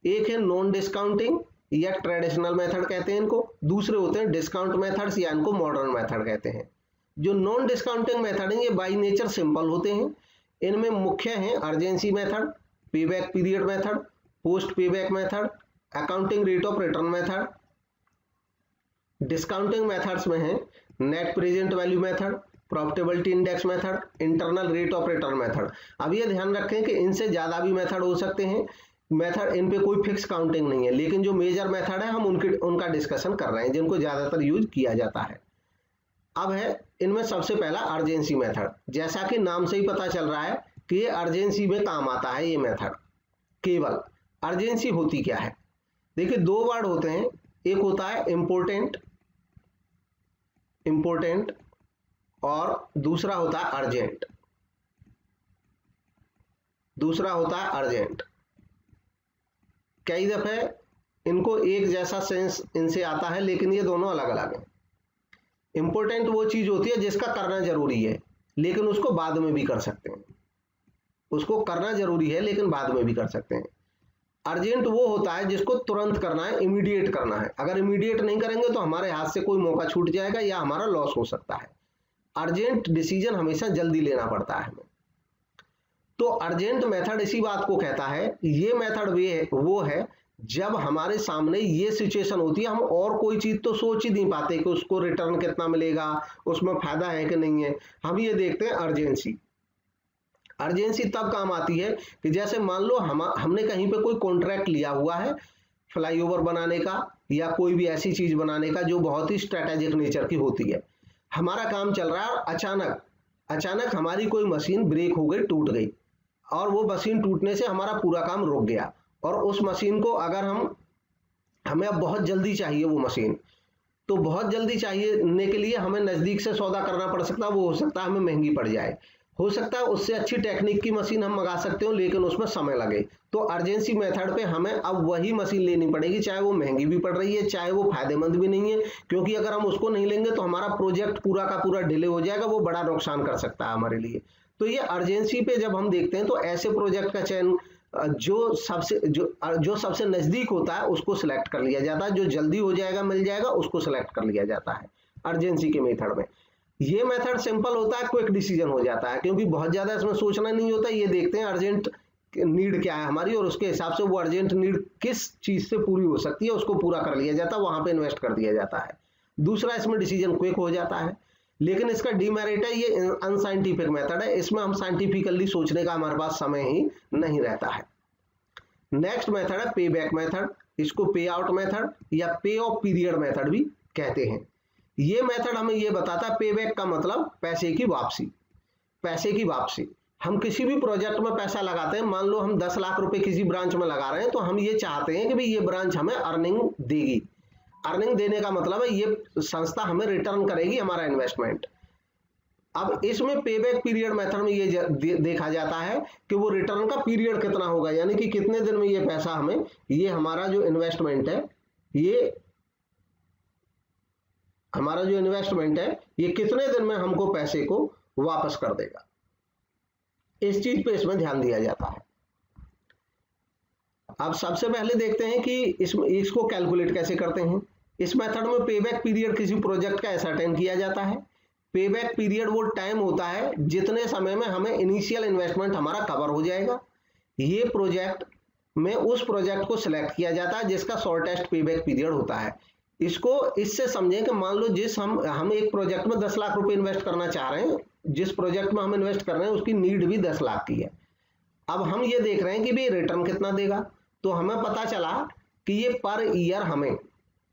एक है नॉन डिस्काउंटिंग या ट्रेडिशनल मेथड कहते हैं इनको, दूसरे होते हैं डिस्काउंट मेथड्स या इनको मॉडर्न मेथड कहते हैं। जो नॉन डिस्काउंटिंग मेथड हैं ये बाय नेचर सिंपल होते हैं। इनमें मुख्य हैं urgency method, payback period method, post payback method, accounting rate of return method. Discounting methods में है net present value method, profitability index method, internal rate of return method. अब ये ध्यान रखें कि इनसे ज्यादा भी मेथड हो सकते हैं, मेथड इन पे कोई फिक्स काउंटिंग नहीं है, लेकिन जो मेजर मेथड है हम उनका डिस्कशन कर रहे हैं जिनको ज्यादातर यूज किया जाता है। अब है इनमें सबसे पहला अर्जेंसी मेथड। जैसा कि नाम से ही पता चल रहा है कि ये अर्जेंसी में काम आता है ये मेथड। केवल अर्जेंसी होती क्या है? देखिए दो वर्ड होते हैं, एक होता है इंपोर्टेंट और दूसरा होता है अर्जेंट। कई दफे इनको एक जैसा सेंस इनसे आता है, लेकिन ये दोनों अलग अलग हैं। इंपोर्टेंट वो चीज होती है जिसका करना जरूरी है, लेकिन उसको बाद में भी कर सकते हैं। उसको करना जरूरी है लेकिन बाद में भी कर सकते हैं। अर्जेंट वो होता है जिसको तुरंत करना है, इमीडिएट करना है। अगर इमीडिएट नहीं करेंगे तो हमारे हाथ से कोई मौका छूट जाएगा या हमारा लॉस हो सकता है। अर्जेंट डिसीजन हमेशा जल्दी लेना पड़ता है हमें। तो अर्जेंट मेथड इसी बात को कहता है। ये मेथड वो है जब हमारे सामने ये सिचुएशन होती है, हम और कोई चीज तो सोच ही नहीं पाते कि उसको रिटर्न कितना मिलेगा, उसमें फायदा है कि नहीं है। हम ये देखते हैं अर्जेंसी तब काम आती है कि जैसे मान लो हमने कहीं पे कोई कॉन्ट्रैक्ट लिया हुआ है फ्लाईओवर बनाने का या कोई भी ऐसी चीज बनाने का जो बहुत ही स्ट्रेटेजिक नेचर की होती है। हमारा काम चल रहा है और अचानक हमारी कोई मशीन ब्रेक हो गई, टूट गई, और वो मशीन टूटने से हमारा पूरा काम रुक गया। और उस मशीन को अगर हमें अब बहुत जल्दी चाहिए वो मशीन, तो बहुत जल्दी चाहिए के लिए हमें नजदीक से सौदा करना पड़ सकता है। वो हो सकता है हमें महंगी पड़ जाए, हो सकता है उससे अच्छी टेक्निक की मशीन हम मंगा सकते हो लेकिन उसमें समय लगे। तो अर्जेंसी मेथड पे हमें अब वही मशीन लेनी पड़ेगी, चाहे वो महंगी भी पड़ रही है, चाहे वो फायदेमंद भी नहीं है, क्योंकि अगर हम उसको नहीं लेंगे तो हमारा प्रोजेक्ट पूरा का पूरा डिले हो जाएगा, वो बड़ा नुकसान कर सकता है हमारे लिए। तो ये अर्जेंसी पे जब हम देखते हैं तो ऐसे प्रोजेक्ट का चयन जो सबसे नजदीक होता है उसको सिलेक्ट कर लिया जाता है, जो जल्दी हो जाएगा मिल जाएगा उसको सिलेक्ट कर लिया जाता है अर्जेंसी के मेथड में। ये मेथड सिंपल होता है, क्विक डिसीजन हो जाता है, क्योंकि बहुत ज्यादा इसमें सोचना नहीं होता। ये देखते हैं अर्जेंट नीड क्या है हमारी और उसके हिसाब से वो अर्जेंट नीड किस चीज से पूरी हो सकती है उसको पूरा कर लिया जाता है, वहां पे इन्वेस्ट कर दिया जाता है। दूसरा, इसमें डिसीजन क्विक हो जाता है, लेकिन इसका डीमेरिट है ये अनसाइंटिफिक मेथड है, इसमें हम साइंटिफिकली सोचने का हमारे पास समय ही नहीं रहता है। नेक्स्ट मेथड है पे बैक मेथड, इसको पे आउट मेथड या पे ऑफ पीरियड मेथड भी कहते हैं। ये मेथड हमें ये बताता है पे बैक का मतलब पैसे की वापसी। पैसे की वापसी, हम किसी भी प्रोजेक्ट में पैसा लगाते हैं, मान लो हम 10 लाख रुपए किसी ब्रांच में लगा रहे हैं, तो हम ये चाहते हैं कि भाई ये ब्रांच हमें अर्निंग देगी। अर्निंग देने का मतलब है ये संस्था हमें रिटर्न करेगी हमारा इन्वेस्टमेंट। अब इसमें पे बैक पीरियड मेथड में ये देखा जाता है कि वो रिटर्न का पीरियड कितना होगा, यानी कि कितने दिन में ये पैसा हमें, ये हमारा जो इन्वेस्टमेंट है, ये हमारा जो इन्वेस्टमेंट है ये कितने दिन में हमको पैसे को वापस कर देगा। इस चीज पे इसमें ध्यान दिया जाता है। अब सबसे पहले देखते हैं कि इसको कैलकुलेट कैसे करते हैं। इस मेथड में पे बैक पीरियड किसी प्रोजेक्ट का असर्टेन किया जाता है। पे बैक पीरियड वो टाइम होता है जितने समय में हमें इनिशियल इन्वेस्टमेंट हमारा कवर हो जाएगा। ये प्रोजेक्ट में उस प्रोजेक्ट को सिलेक्ट किया जाता है जिसका शॉर्टेस्ट पे बैक पीरियड होता है। इसको इससे समझें कि मान लो जिस हम एक प्रोजेक्ट में 10 लाख रुपए इन्वेस्ट करना चाह रहे हैं, जिस प्रोजेक्ट में हम इन्वेस्ट कर रहे हैं उसकी नीड भी 10 लाख की है। अब हम ये देख रहे हैं कि भाई रिटर्न कितना देगा, तो हमें पता चला कि ये पर ईयर हमें,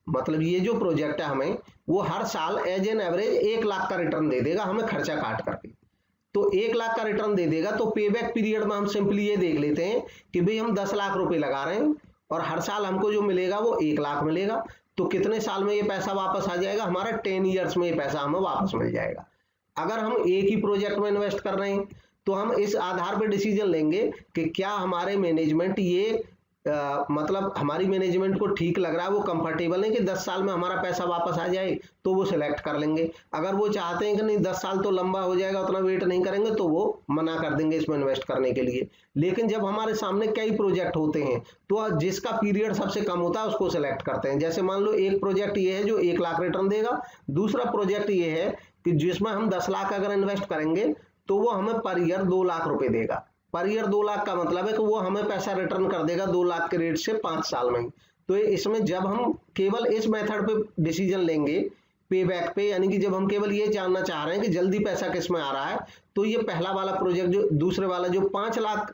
मतलब ये जो प्रोजेक्ट है हमें वो हर साल एज एन एवरेज 1 लाख का रिटर्न दे देगा हमें खर्चा काट करके। तो 1 लाख का रिटर्न दे देगा, तो पे बैक पीरियड में हम सिंपली ये देख लेते हैं कि भाई हम 10 लाख रुपए लगा रहे हैं और हर साल हमको जो मिलेगा वो 1 लाख मिलेगा। तो कितने साल में ये पैसा वापस आ जाएगा, हमारा 10 ईयर्स में ये पैसा हमें वापस मिल जाएगा। अगर हम एक ही प्रोजेक्ट में इन्वेस्ट कर रहे हैं तो हम इस आधार पर डिसीजन लेंगे कि क्या हमारे मैनेजमेंट ये मतलब हमारी मैनेजमेंट को ठीक लग रहा है, वो कंफर्टेबल है कि 10 साल में हमारा पैसा वापस आ जाए, तो वो सिलेक्ट कर लेंगे। अगर वो चाहते हैं कि नहीं 10 साल तो लंबा हो जाएगा, उतना वेट नहीं करेंगे, तो वो मना कर देंगे इसमें इन्वेस्ट करने के लिए। लेकिन जब हमारे सामने कई प्रोजेक्ट होते हैं तो जिसका पीरियड सबसे कम होता है उसको सिलेक्ट करते हैं। जैसे मान लो एक प्रोजेक्ट ये है जो 1 लाख रिटर्न देगा, दूसरा प्रोजेक्ट ये है कि जिसमें हम 10 लाख अगर इन्वेस्ट करेंगे तो वो हमें पर ईयर 2 लाख रुपए देगा। पर ईयर 2 लाख का मतलब है कि वो हमें पैसा रिटर्न कर देगा 2 लाख के रेट से 5 साल में। तो इसमें जब हम केवल इस मेथड पे डिसीजन लेंगे पे बैक पे, यानी कि जब हम केवल ये जानना चाह रहे हैं कि जल्दी पैसा किस में आ रहा है, तो ये पहला वाला प्रोजेक्ट, जो दूसरे वाला जो 5 लाख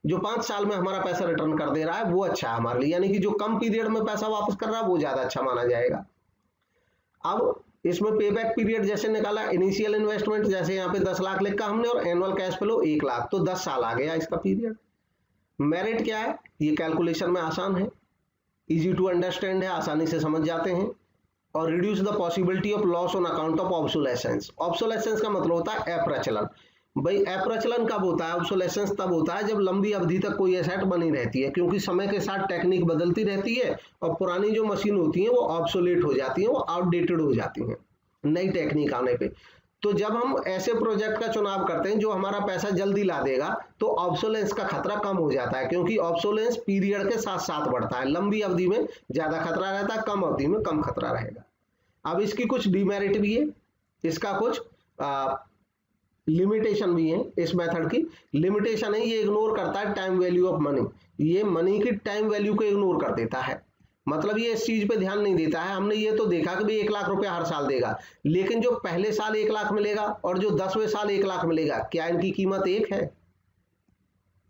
जो 5 साल में हमारा पैसा रिटर्न कर दे रहा है वो अच्छा है हमारे लिए, यानी कि जो कम पीरियड में पैसा वापस कर रहा है वो ज्यादा अच्छा माना जाएगा। अब इसमें पे बैक पीरियड जैसे निकाला, इनिशियल इन्वेस्टमेंट जैसे यहाँ पे 10 लाख लिखा हमने और एनुअल कैश फ्लो 1 लाख, तो 10 साल आ गया इसका पीरियड। मेरिट क्या है, ये कैलकुलेशन में आसान है, इजी टू अंडरस्टैंड है, आसानी से समझ जाते हैं। और reduce the possibility of loss on account of obsolescence. Obsolescence का मतलब होता है अप्रचलन। भाई अप्रचलन कब होता है, ऑब्सोलेसेंस तब होता है जब लंबी अवधि तक कोई एसेट बनी रहती है, क्योंकि समय के साथ टेक्निक बदलती रहती है और पुरानी जो मशीन होती है वो ऑब्सोलेट हो जाती है, वो आउटडेटेड हो जाती हैं नई टेक्निक आने पे। तो जब हम ऐसे प्रोजेक्ट का चुनाव करते हैं जो हमारा पैसा जल्दी ला देगा, तो ऑब्सोलेंस का खतरा कम हो जाता है, क्योंकि ऑब्सोलेंस पीरियड के साथ साथ बढ़ता है। लंबी अवधि में ज्यादा खतरा रहता है, कम अवधि में कम खतरा रहेगा। अब इसकी कुछ डिमेरिट भी है, इसका कुछ लिमिटेशन भी है। इस मेथड की लिमिटेशन है, ये इग्नोर करता है टाइम वैल्यू ऑफ मनी, ये मनी की टाइम वैल्यू को इग्नोर कर देता है। मतलब ये इस चीज पे ध्यान नहीं देता है। हमने ये तो देखा कि भाई 1 लाख रुपया हर साल देगा, लेकिन जो पहले साल 1 लाख मिलेगा और जो 10वें साल 1 लाख मिलेगा, क्या इनकी कीमत एक है?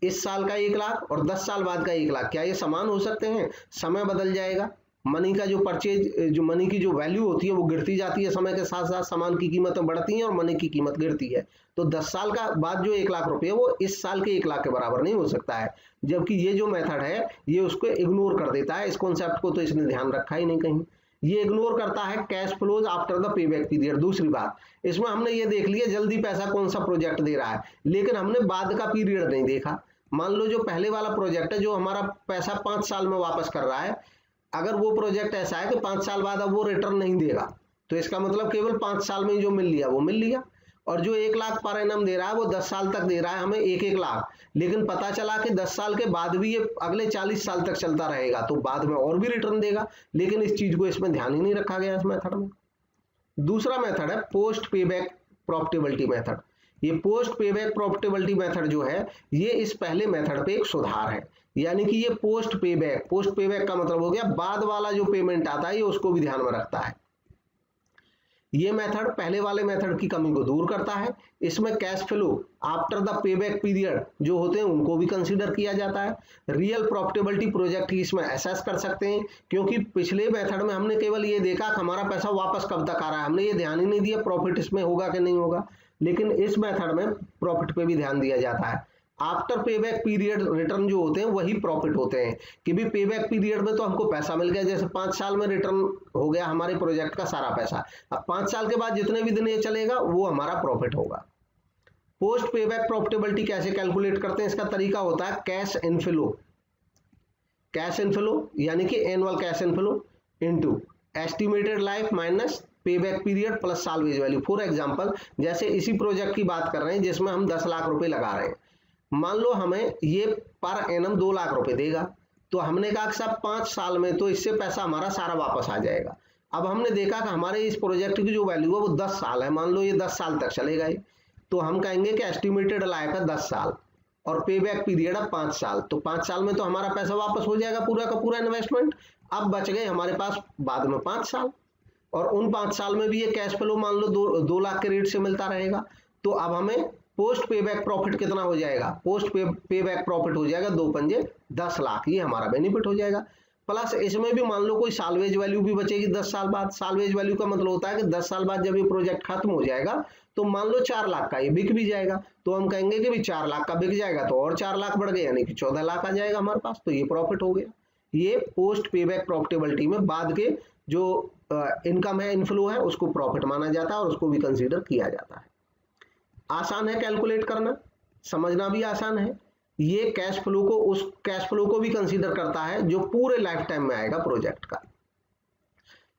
इस साल का 1 लाख और 10 साल बाद का 1 लाख, क्या ये समान हो सकते हैं? समय बदल जाएगा, मनी का जो परचेज, जो मनी की जो वैल्यू होती है वो गिरती जाती है, समय के साथ साथ सामान की कीमतें बढ़ती हैं और मनी की कीमत गिरती है। तो 10 साल का बाद जो 1 लाख रुपये वो इस साल के 1 लाख के बराबर नहीं हो सकता है, जबकि ये जो मेथड है ये उसको इग्नोर कर देता है। इस कॉन्सेप्ट को तो इसने ध्यान रखा ही नहीं कहीं, ये इग्नोर करता है cash flows after the pay back period. दूसरी बात, इसमें हमने ये देख लिया जल्दी पैसा कौन सा प्रोजेक्ट दे रहा है, लेकिन हमने बाद का पीरियड नहीं देखा। मान लो जो पहले वाला प्रोजेक्ट है जो हमारा पैसा 5 साल में वापस कर रहा है, अगर वो प्रोजेक्ट ऐसा है कि 5 साल बाद अब वो रिटर्न नहीं देगा, तो इसका मतलब केवल 5 साल में जो मिल लिया वो मिल लिया। और जो 1 लाख पर एनम दे रहा है वो 10 साल तक दे रहा है हमें 1-1 लाख, लेकिन पता चला कि 10 साल के बाद भी ये अगले 40 साल तक चलता रहेगा, तो बाद में और भी रिटर्न देगा, लेकिन इस चीज को इसमें ध्यान ही नहीं रखा गया इस मेथड में। दूसरा मेथड है पोस्ट पे बैक प्रॉफिटेबिलिटी मेथड। ये पोस्ट पे बैक प्रॉफिटेबिलिटी मेथड जो है ये इस पहले मेथड पे एक सुधार है, यानी कि ये पोस्ट पे बैक का मतलब हो गया बाद वाला जो पेमेंट आता है ये उसको भी ध्यान में रखता है। ये मेथड पहले वाले मेथड की कमी को दूर करता है। इसमें cash flow after the payback period जो होते हैं उनको भी कंसीडर किया जाता है। रियल प्रॉफिटेबिलिटी प्रोजेक्ट की इसमें असेस कर सकते हैं, क्योंकि पिछले मेथड में हमने केवल ये देखा कि हमारा पैसा वापस कब तक आ रहा है, हमने ये ध्यान ही नहीं दिया प्रॉफिट इसमें होगा कि नहीं होगा। लेकिन इस मेथड में प्रॉफिट पे भी ध्यान दिया जाता है। आफ्टर पेबैक पीरियड रिटर्न जो होते हैं वही प्रॉफिट होते हैं कि भी पेबैक पीरियड में तो हमको पैसा मिल गया, जैसे 5 साल में रिटर्न हो गया हमारे प्रोजेक्ट का सारा पैसा, अब 5 साल के बाद जितने भी दिन ये चलेगा वो हमारा प्रॉफिट होगा। पोस्ट पेबैक प्रॉफिटेबिलिटी कैसे कैलकुलेट करते हैं, इसका तरीका होता है कैश इनफ्लो। कैश इनफ्लो यानी कि annual cash inflow into estimated life minus payback period plus salvage value. For example जैसे इसी प्रोजेक्ट की बात कर रहे हैं जिसमें हम 10 लाख रुपए लगा रहे हैं, मान लो हमें ये पर एनम 2 लाख रुपए देगा, तो हमने कहा कि साहब 5 साल में तो इससे पैसा हमारा सारा वापस आ जाएगा। अब हमने देखा कि हमारे इस प्रोजेक्ट की जो वैल्यू है वो 10 साल है, मान लो ये 10 साल तक चलेगा ये, तो हम कहेंगे कि एस्टिमेटेड लाइफ है 10 साल और पेबैक पीरियड है 5 साल, तो 5 साल में तो हमारा पैसा वापस हो जाएगा पूरा का पूरा इन्वेस्टमेंट। अब बच गए हमारे पास बाद में 5 साल, और उन 5 साल में भी ये कैश फ्लो मान लो 2 लाख के रेट से मिलता रहेगा। तो अब हमें पोस्ट पेबैक प्रॉफिट कितना हो जाएगा, पोस्ट पेबैक प्रॉफिट हो जाएगा 2 पंजे 10 लाख, ये हमारा बेनिफिट हो जाएगा। प्लस इसमें भी मान लो कोई साल्वेज वैल्यू भी बचेगी 10 साल बाद। साल्वेज वैल्यू का मतलब होता है कि 10 साल बाद जब ये प्रोजेक्ट खत्म हो जाएगा तो मान लो 4 लाख का ये बिक भी जाएगा, तो हम कहेंगे कि भी 4 लाख का बिक जाएगा तो और 4 लाख बढ़ गए, यानी कि 14 लाख आ जाएगा हमारे पास, तो ये प्रॉफिट हो गया। ये पोस्ट पेबैक प्रॉफिटेबिलिटी में बाद के जो इनकम है इनफ्लो है उसको प्रॉफिट माना जाता है और उसको भी कंसीडर किया जाता है। आसान है कैलकुलेट करना, समझना भी आसान है। ये कैश फ्लो को उस कैश फ्लो को भी कंसीडर करता है जो पूरे लाइफ टाइम में आएगा प्रोजेक्ट का।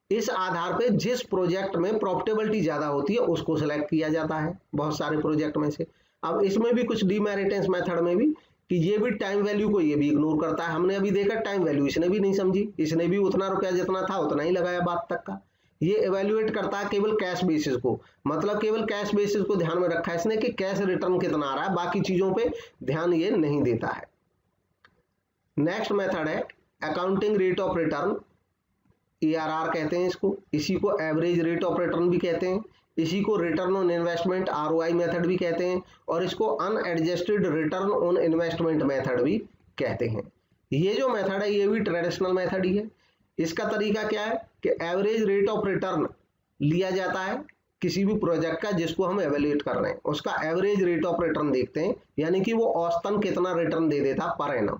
इस आधार पे जिस प्रोजेक्ट में प्रॉफिटेबिलिटी ज्यादा होती है उसको सिलेक्ट किया जाता है बहुत सारे प्रोजेक्ट में से। अब इसमें भी कुछ डीमेरिटेंस मेथड में भी कि ये भी टाइम वैल्यू को ये भी इग्नोर करता है। हमने अभी देखा टाइम वैल्यू इसने भी नहीं समझी, इसने भी उतना रुपया जितना था उतना ही लगाया बात तक का। ये एवेल्युएट करता है केवल कैश बेसिस को, मतलब केवल कैश बेसिस को ध्यान में रखा है इसने कि कैश रिटर्न कितना आ रहा है, बाकी चीजों पे ध्यान ये नहीं देता है। नेक्स्ट मेथड है accounting rate of return, ARR कहते हैं इसको, इसी को एवरेज रेट ऑफ रिटर्न भी कहते हैं, इसी को return on investment ROI method भी कहते हैं, और इसको unadjusted return on investment method भी कहते हैं। ये जो मेथड है ये भी ट्रेडिशनल मेथड ही है। इसका तरीका क्या है कि एवरेज रेट ऑफ रिटर्न लिया जाता है किसी भी प्रोजेक्ट का जिसको हम एवेल्युएट कर रहे हैं, उसका एवरेज रेट ऑफ रिटर्न देखते हैं, यानी कि वो औसतन कितना रिटर्न दे देता पर एनम।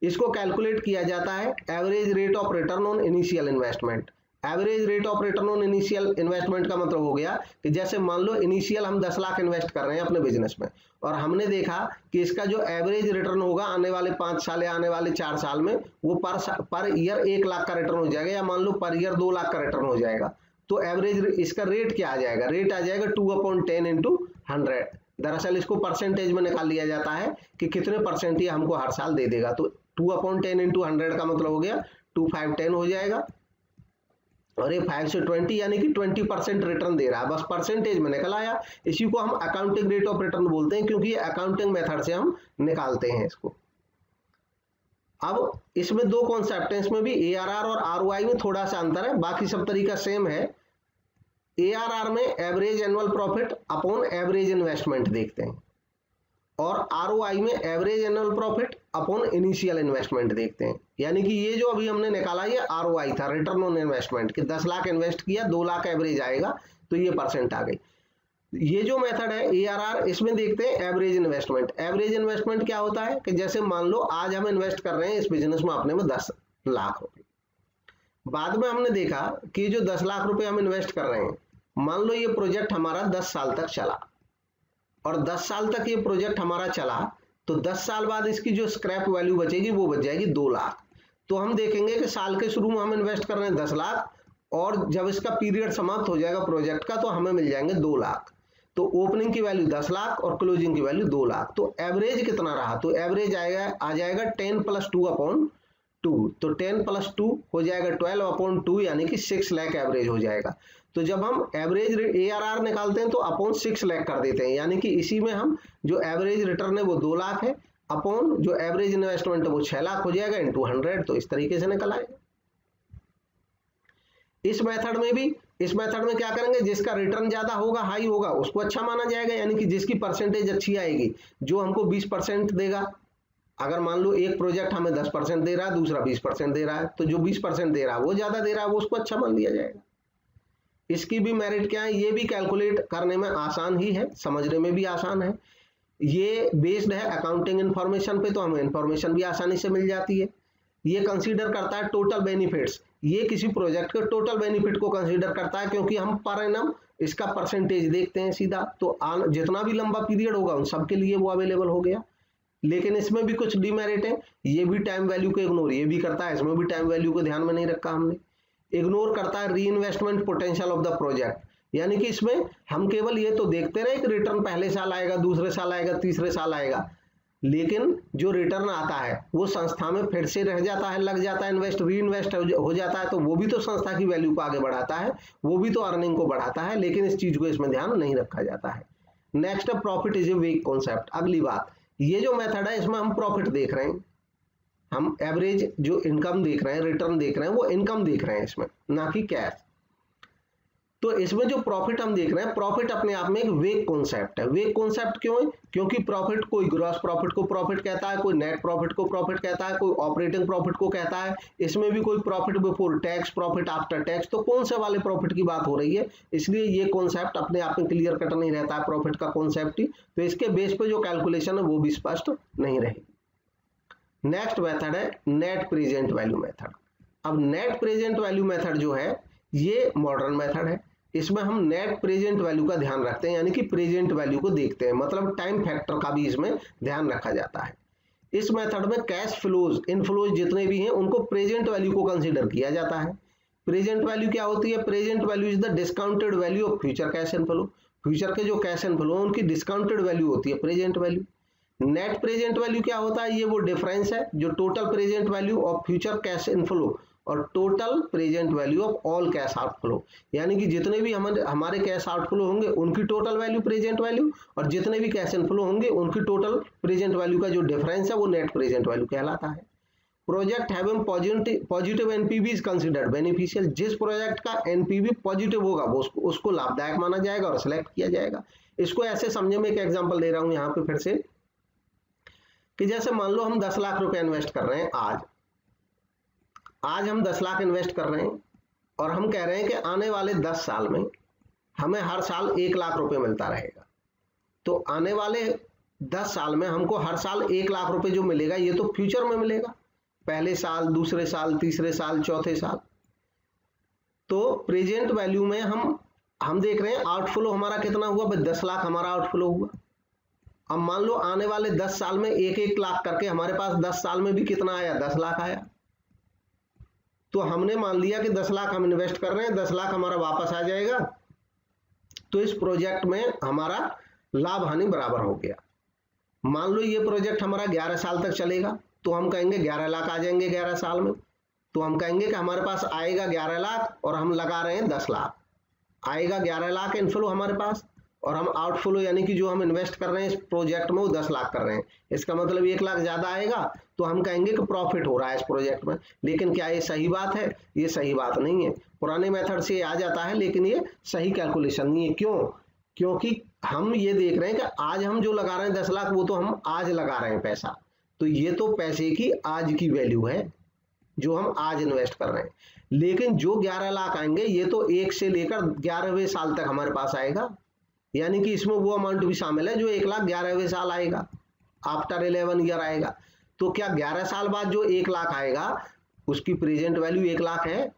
इसको कैलकुलेट किया जाता है average rate of return on initial investment. Average rate of return on initial investment का मतलब हो गया कि जैसे मान लो इनिशियल हम 10 लाख इन्वेस्ट कर रहे हैं अपने बिजनेस में, और हमने देखा कि इसका जो एवरेज रिटर्न होगा आने वाले 5 साल या आने वाले 4 साल में वो पर ईयर 1 लाख का रिटर्न हो जाएगा, या मान लो पर ईयर 2 लाख का रिटर्न हो जाएगा। तो एवरेज इसका रेट क्या आ जाएगा, रेट आ जाएगा 2/10 इंटू 100। दरअसल इसको परसेंटेज में निकाल लिया जाता है कि कितने परसेंट ये हमको हर साल दे देगा, तो 2/10 इंटू 100 का मतलब हो गया 2/510 हो जाएगा, और ये 5 से 20 यानी कि 20% रिटर्न दे रहा है, बस परसेंटेज में निकल आया। इसी को हम अकाउंटिंग रेट ऑफ रिटर्न बोलते हैं, क्योंकि ये अकाउंटिंग मेथड से हम निकालते हैं इसको। अब इसमें 2 कॉन्सेप्ट हैं, इसमें भी ARR और ROI में थोड़ा सा अंतर है, बाकी सब तरीका सेम है। ARR में average annual profit upon average investment देखते हैं, और ROI में average annual profit upon initial investment देखते हैं। यानी कि ये जो अभी हमने निकाला ये ROI था, रिटर्न ऑन इन्वेस्टमेंट, कि 10 लाख इन्वेस्ट किया 2 लाख एवरेज आएगा, तो ये परसेंट आ गई। ये जो मेथड है ARR, इसमें देखते हैं एवरेज इन्वेस्टमेंट। एवरेज इन्वेस्टमेंट क्या होता है कि जैसे मान लो आज हम इन्वेस्ट कर रहे हैं इस बिजनेस में अपने में 10 लाख रुपए, बाद में हमने देखा कि जो 10 लाख रुपए हम इन्वेस्ट कर रहे हैं, मान लो ये प्रोजेक्ट हमारा 10 साल तक चला, और 10 साल तक ये प्रोजेक्ट हमारा चला, तो 10 साल बाद इसकी जो स्क्रैप वैल्यू बचेगी वो बच जाएगी 2 लाख। तो हम देखेंगे कि साल के शुरू में हम इन्वेस्ट कर रहे हैं 10 लाख, और जब इसका पीरियड समाप्त हो जाएगा प्रोजेक्ट का तो हमें मिल जाएंगे 2 लाख। तो ओपनिंग की वैल्यू 10 लाख और क्लोजिंग की वैल्यू 2 लाख। तो एवरेज कितना रहा, तो एवरेज आ जाएगा 10 + 2/2, तो 10 + 2 हो जाएगा 12/2, यानी कि 6 लाख एवरेज हो जाएगा। तो जब हम एवरेज ARR निकालते हैं तो अपॉन 6 लाख कर देते हैं, यानी कि इसी में हम जो एवरेज रिटर्न है वो 2 लाख है, अपॉन जो एवरेज इन्वेस्टमेंट है वो 6 लाख हो जाएगा इंटू 100, तो इस तरीके से निकल आएगा। इस मेथड में भी इस मेथड में क्या करेंगे, जिसका रिटर्न ज्यादा होगा, हाई होगा, उसको अच्छा माना जाएगा, यानी कि जिसकी परसेंटेज अच्छी आएगी, जो हमको 20% देगा। अगर मान लो एक प्रोजेक्ट हमें 10% दे रहा है, दूसरा 20% दे रहा है, तो जो 20% दे रहा है वो ज्यादा दे रहा है, वो उसको अच्छा मान लिया जाएगा। इसकी भी मेरिट क्या है, ये भी कैलकुलेट करने में आसान ही है, समझने में भी आसान है। ये बेस्ड है अकाउंटिंग इंफॉर्मेशन पे, तो हमें इंफॉर्मेशन भी आसानी से मिल जाती है। ये कंसीडर करता है टोटल बेनिफिट्स, ये किसी प्रोजेक्ट के टोटल बेनिफिट को कंसीडर करता है, क्योंकि हम पर एनम इसका परसेंटेज देखते हैं सीधा, तो जितना भी लंबा पीरियड होगा उन सबके लिए वो अवेलेबल हो गया। लेकिन इसमें भी कुछ डिमेरिट है, ये भी टाइम वैल्यू को इग्नोर ये भी करता है, इसमें भी टाइम वैल्यू को ध्यान में नहीं रखा हमने। इग्नोर करता है री investment potential of the project, यानी कि इसमें हम केवल ये तो देखते रहे कि रिटर्न पहले साल आएगा, दूसरे साल आएगा, तीसरे साल आएगा, लेकिन जो रिटर्न आता है वो संस्था में फिर से रह जाता है, लग जाता है, इन्वेस्ट री इन्वेस्ट हो जाता है, तो वो भी तो संस्था की वैल्यू को आगे बढ़ाता है, वो भी तो अर्निंग को बढ़ाता है, लेकिन इस चीज को इसमें ध्यान नहीं रखा जाता है। Next profit is a weak concept. अगली बात, ये जो मेथड है इसमें हम प्रॉफिट देख रहे हैं, हम एवरेज जो इनकम देख रहे हैं, रिटर्न देख रहे हैं, वो इनकम देख रहे हैं इसमें, ना कि कैश। तो इसमें जो प्रॉफिट हम देख रहे हैं, प्रॉफिट अपने आप में एक वेग कॉन्सेप्ट है। वेग कॉन्सेप्ट क्यों है, क्योंकि प्रॉफिट कोई ग्रॉस प्रॉफिट को प्रॉफिट कहता है, कोई नेट प्रॉफिट को प्रॉफिट कहता है, कोई ऑपरेटिंग प्रॉफिट को कहता है, इसमें भी कोई profit before tax, profit after tax, तो कौन से वाले प्रॉफिट की बात हो रही है, इसलिए ये कॉन्सेप्ट अपने आप में क्लियर कट नहीं रहता है प्रॉफिट का कॉन्सेप्ट ही, तो इसके बेस पे जो कैलकुलेशन है वो भी स्पष्ट नहीं रहेगी। नेक्स्ट मेथड है नेट प्रेजेंट वैल्यू मेथड। अब नेट प्रेजेंट वैल्यू मेथड जो है ये मॉडर्न मेथड है, इसमें हम नेट प्रेजेंट वैल्यू का ध्यान रखते हैं, यानी कि प्रेजेंट वैल्यू को देखते हैं, मतलब टाइम फैक्टर का भी इसमें ध्यान रखा जाता है। इस मेथड में कैश फ्लोज, इनफ्लोज जितने भी हैं उनको प्रेजेंट वैल्यू को कंसीडर किया जाता है। प्रेजेंट वैल्यू क्या होती है, present value is the discounted value of future cash inflow, future के जो कैश इनफ्लो है उनकी डिस्काउंटेड वैल्यू होती है present value. Net present value क्या होता है, ये वो डिफरेंस है जो total present value of future cash inflow और total present value of all cash outflow, यानी कि जितने भी हमारे कैश आउटफ्लो होंगे उनकी टोटल वैल्यू प्रेजेंट वैल्यू, और जितने भी कैश इनफ्लो होंगे उनकी टोटल प्रेजेंट वैल्यू का जो डिफरेंस है वो नेट प्रेजेंट वैल्यू कहलाता है। Project having positive NPV is considered beneficial, जिस प्रोजेक्ट का एनपीवी पॉजिटिव होगा वो उसको लाभदायक माना जाएगा और सिलेक्ट किया जाएगा। इसको ऐसे समझे, में एक एग्जांपल दे रहा हूं यहाँ पे फिर से, कि जैसे मान लो हम 10 लाख रुपए इन्वेस्ट कर रहे हैं, आज हम 10 लाख इन्वेस्ट कर रहे हैं और हम कह रहे हैं कि आने वाले 10 साल में हमें हर साल 1 लाख रुपए मिलता रहेगा। तो आने वाले 10 साल में हमको हर साल 1 लाख रुपए जो मिलेगा ये तो फ्यूचर में मिलेगा, पहले साल, दूसरे साल, तीसरे साल, चौथे साल। तो प्रेजेंट वैल्यू में हम देख रहे हैं आउटफ्लो हमारा कितना हुआ, 10 लाख हमारा आउटफ्लो हुआ। अब मान लो आने वाले 10 साल में 1-1 लाख करके हमारे पास 10 साल में भी कितना आया, 10 लाख आया। तो हमने मान लिया कि 10 लाख हम इन्वेस्ट कर रहे हैं, 10 लाख हमारा वापस आ जाएगा, तो इस प्रोजेक्ट में हमारा लाभ हानि बराबर हो गया। मान लो ये प्रोजेक्ट हमारा 11 साल तक चलेगा, तो हम कहेंगे 11 लाख आ जाएंगे 11 साल में, तो हम कहेंगे कि हमारे पास आएगा 11 लाख और हम लगा रहे हैं 10 लाख, आएगा 11 लाख इनफ्लो हमारे पास, और हम आउटफ्लो यानी कि जो हम इन्वेस्ट कर रहे हैं इस प्रोजेक्ट में वो 10 लाख कर रहे हैं, इसका मतलब 1 लाख ज्यादा आएगा, तो हम कहेंगे कि प्रॉफिट हो रहा है इस प्रोजेक्ट में। लेकिन क्या ये सही बात है, ये सही बात नहीं है। पुराने मेथड से आ जाता है लेकिन ये सही कैलकुलेशन नहीं है। क्यों, क्योंकि हम ये देख रहे हैं कि आज हम जो लगा रहे हैं 10 लाख वो तो हम आज लगा रहे हैं पैसा, तो ये तो पैसे की आज की वैल्यू है जो हम आज इन्वेस्ट कर रहे हैं। लेकिन जो 11 लाख आएंगे ये तो 1 से लेकर 11वें साल तक हमारे पास आएगा, यानी कि इसमें वो अमाउंट भी शामिल है जो 1 लाख 11वें साल आएगा, आफ्टर 11 ईयर आएगा। तो क्या 11 साल बाद जो 1 लाख आएगा उसकी प्रेजेंट वैल्यू 1 लाख है,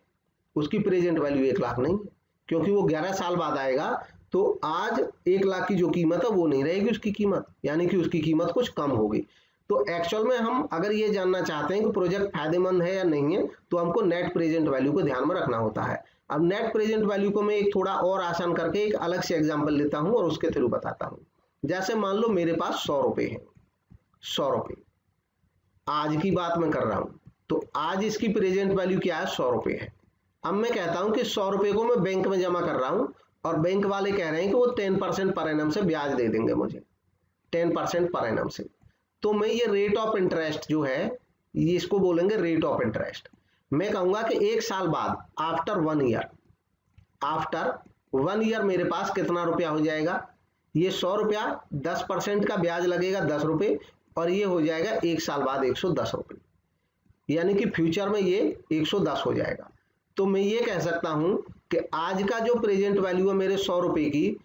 उसकी प्रेजेंट वैल्यू 1 लाख नहीं है, क्योंकि वो 11 साल बाद आएगा, तो आज 1 लाख की जो कीमत है वो नहीं रहेगी उसकी कीमत, यानी कि उसकी कीमत कुछ कम होगी। तो एक्चुअल में हम अगर ये जानना चाहते हैं कि प्रोजेक्ट फायदेमंद है या नहीं है, तो हमको नेट प्रेजेंट वैल्यू को ध्यान में रखना होता है। अब नेट प्रेजेंट वैल्यू को मैं एक थोड़ा और आसान करके एक अलग से एग्जांपल लेता हूं और उसके थ्रू बताता हूं। जैसे मान लो मेरे पास 100 रुपए हैं, 100 रुपए आज की बात मैं कर रहा हूं, तो आज इसकी प्रेजेंट वैल्यू क्या है, 100 रुपए है। अब मैं कहता हूं कि 100 रुपए को मैं बैंक में जमा कर रहा हूं और बैंक वाले कह रहे हैं कि वो 10% पर एनम से ब्याज दे देंगे मुझे, 10% पर एनम से। तो मैं ये रेट ऑफ इंटरेस्ट जो है ये इसको बोलेंगे रेट ऑफ इंटरेस्ट। मैं कहूंगा कि 1 साल बाद आफ्टर 1 ईयर, आफ्टर 1 ईयर मेरे पास कितना रुपया हो जाएगा, ये 100 रुपया, 10% का ब्याज लगेगा 10 रुपये, और ये हो जाएगा 1 साल बाद 110 रुपये, यानी कि फ्यूचर में ये 110 हो जाएगा। तो मैं ये कह सकता हूं कि आज का जो प्रेजेंट वैल्यू है मेरे 100 रुपये की,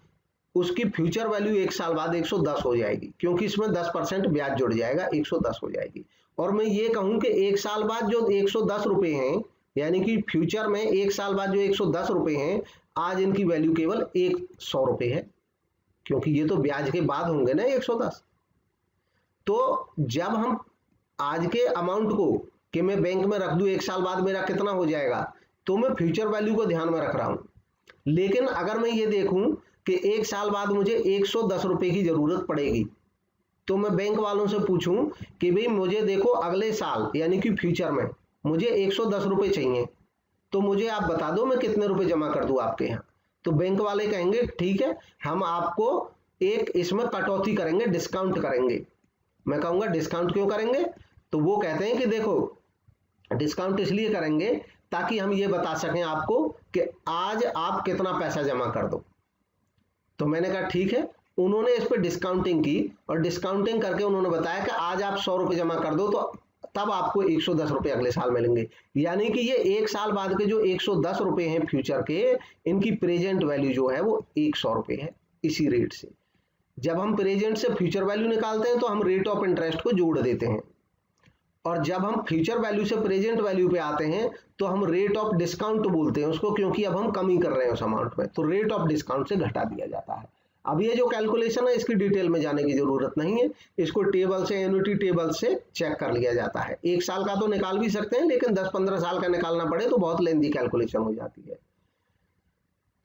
उसकी फ्यूचर वैल्यू 1 साल बाद 110 हो जाएगी, क्योंकि इसमें 10% ब्याज जुड़ जाएगा, 110 हो जाएगी। और मैं ये कहूं कि 1 साल बाद जो 110 रुपये हैं, यानी कि फ्यूचर में 1 साल बाद जो 110 रुपये हैं, आज इनकी वैल्यू केवल 100 रुपये है, क्योंकि ये तो ब्याज के बाद होंगे ना 110। तो जब हम आज के अमाउंट को कि मैं बैंक में रख दूं 1 साल बाद मेरा कितना हो जाएगा, तो मैं फ्यूचर वैल्यू को ध्यान में रख रहा हूं। लेकिन अगर मैं ये देखूं कि 1 साल बाद मुझे 110 रुपये की जरूरत पड़ेगी, तो मैं बैंक वालों से पूछूं कि भाई मुझे देखो अगले साल यानी कि फ्यूचर में मुझे 110 रुपये चाहिए, तो मुझे आप बता दो मैं कितने रुपए जमा कर दूं आपके यहाँ। तो बैंक वाले कहेंगे ठीक है, हम आपको एक इसमें कटौती करेंगे, डिस्काउंट करेंगे। मैं कहूंगा डिस्काउंट क्यों करेंगे, तो वो कहते हैं कि देखो डिस्काउंट इसलिए करेंगे ताकि हम ये बता सकें आपको कि आज आप कितना पैसा जमा कर दो। तो मैंने कहा ठीक है, उन्होंने इस पर डिस्काउंटिंग की और डिस्काउंटिंग करके उन्होंने बताया कि आज आप 100 रुपये जमा कर दो, तो तब आपको 110 रुपये अगले साल मिलेंगे। यानी कि ये 1 साल बाद के जो 110 रुपये हैं फ्यूचर के, इनकी प्रेजेंट वैल्यू जो है वो 100 रुपये है। इसी रेट से जब हम प्रेजेंट से फ्यूचर वैल्यू निकालते हैं तो हम रेट ऑफ इंटरेस्ट को जोड़ देते हैं, और जब हम फ्यूचर वैल्यू से प्रेजेंट वैल्यू पे आते हैं तो हम रेट ऑफ डिस्काउंट बोलते हैं उसको, क्योंकि अब हम कमी कर रहे हैं उस अमाउंट में, तो रेट ऑफ डिस्काउंट से घटा दिया जाता है। अब ये जो कैलकुलेशन है इसकी डिटेल में जाने की जरूरत नहीं है, इसको टेबल से, एन्युटी टेबल से चेक कर लिया जाता है। 1 साल का तो निकाल भी सकते हैं, लेकिन 10-15 साल का निकालना पड़े तो बहुत लेंथी कैलकुलेशन हो जाती है।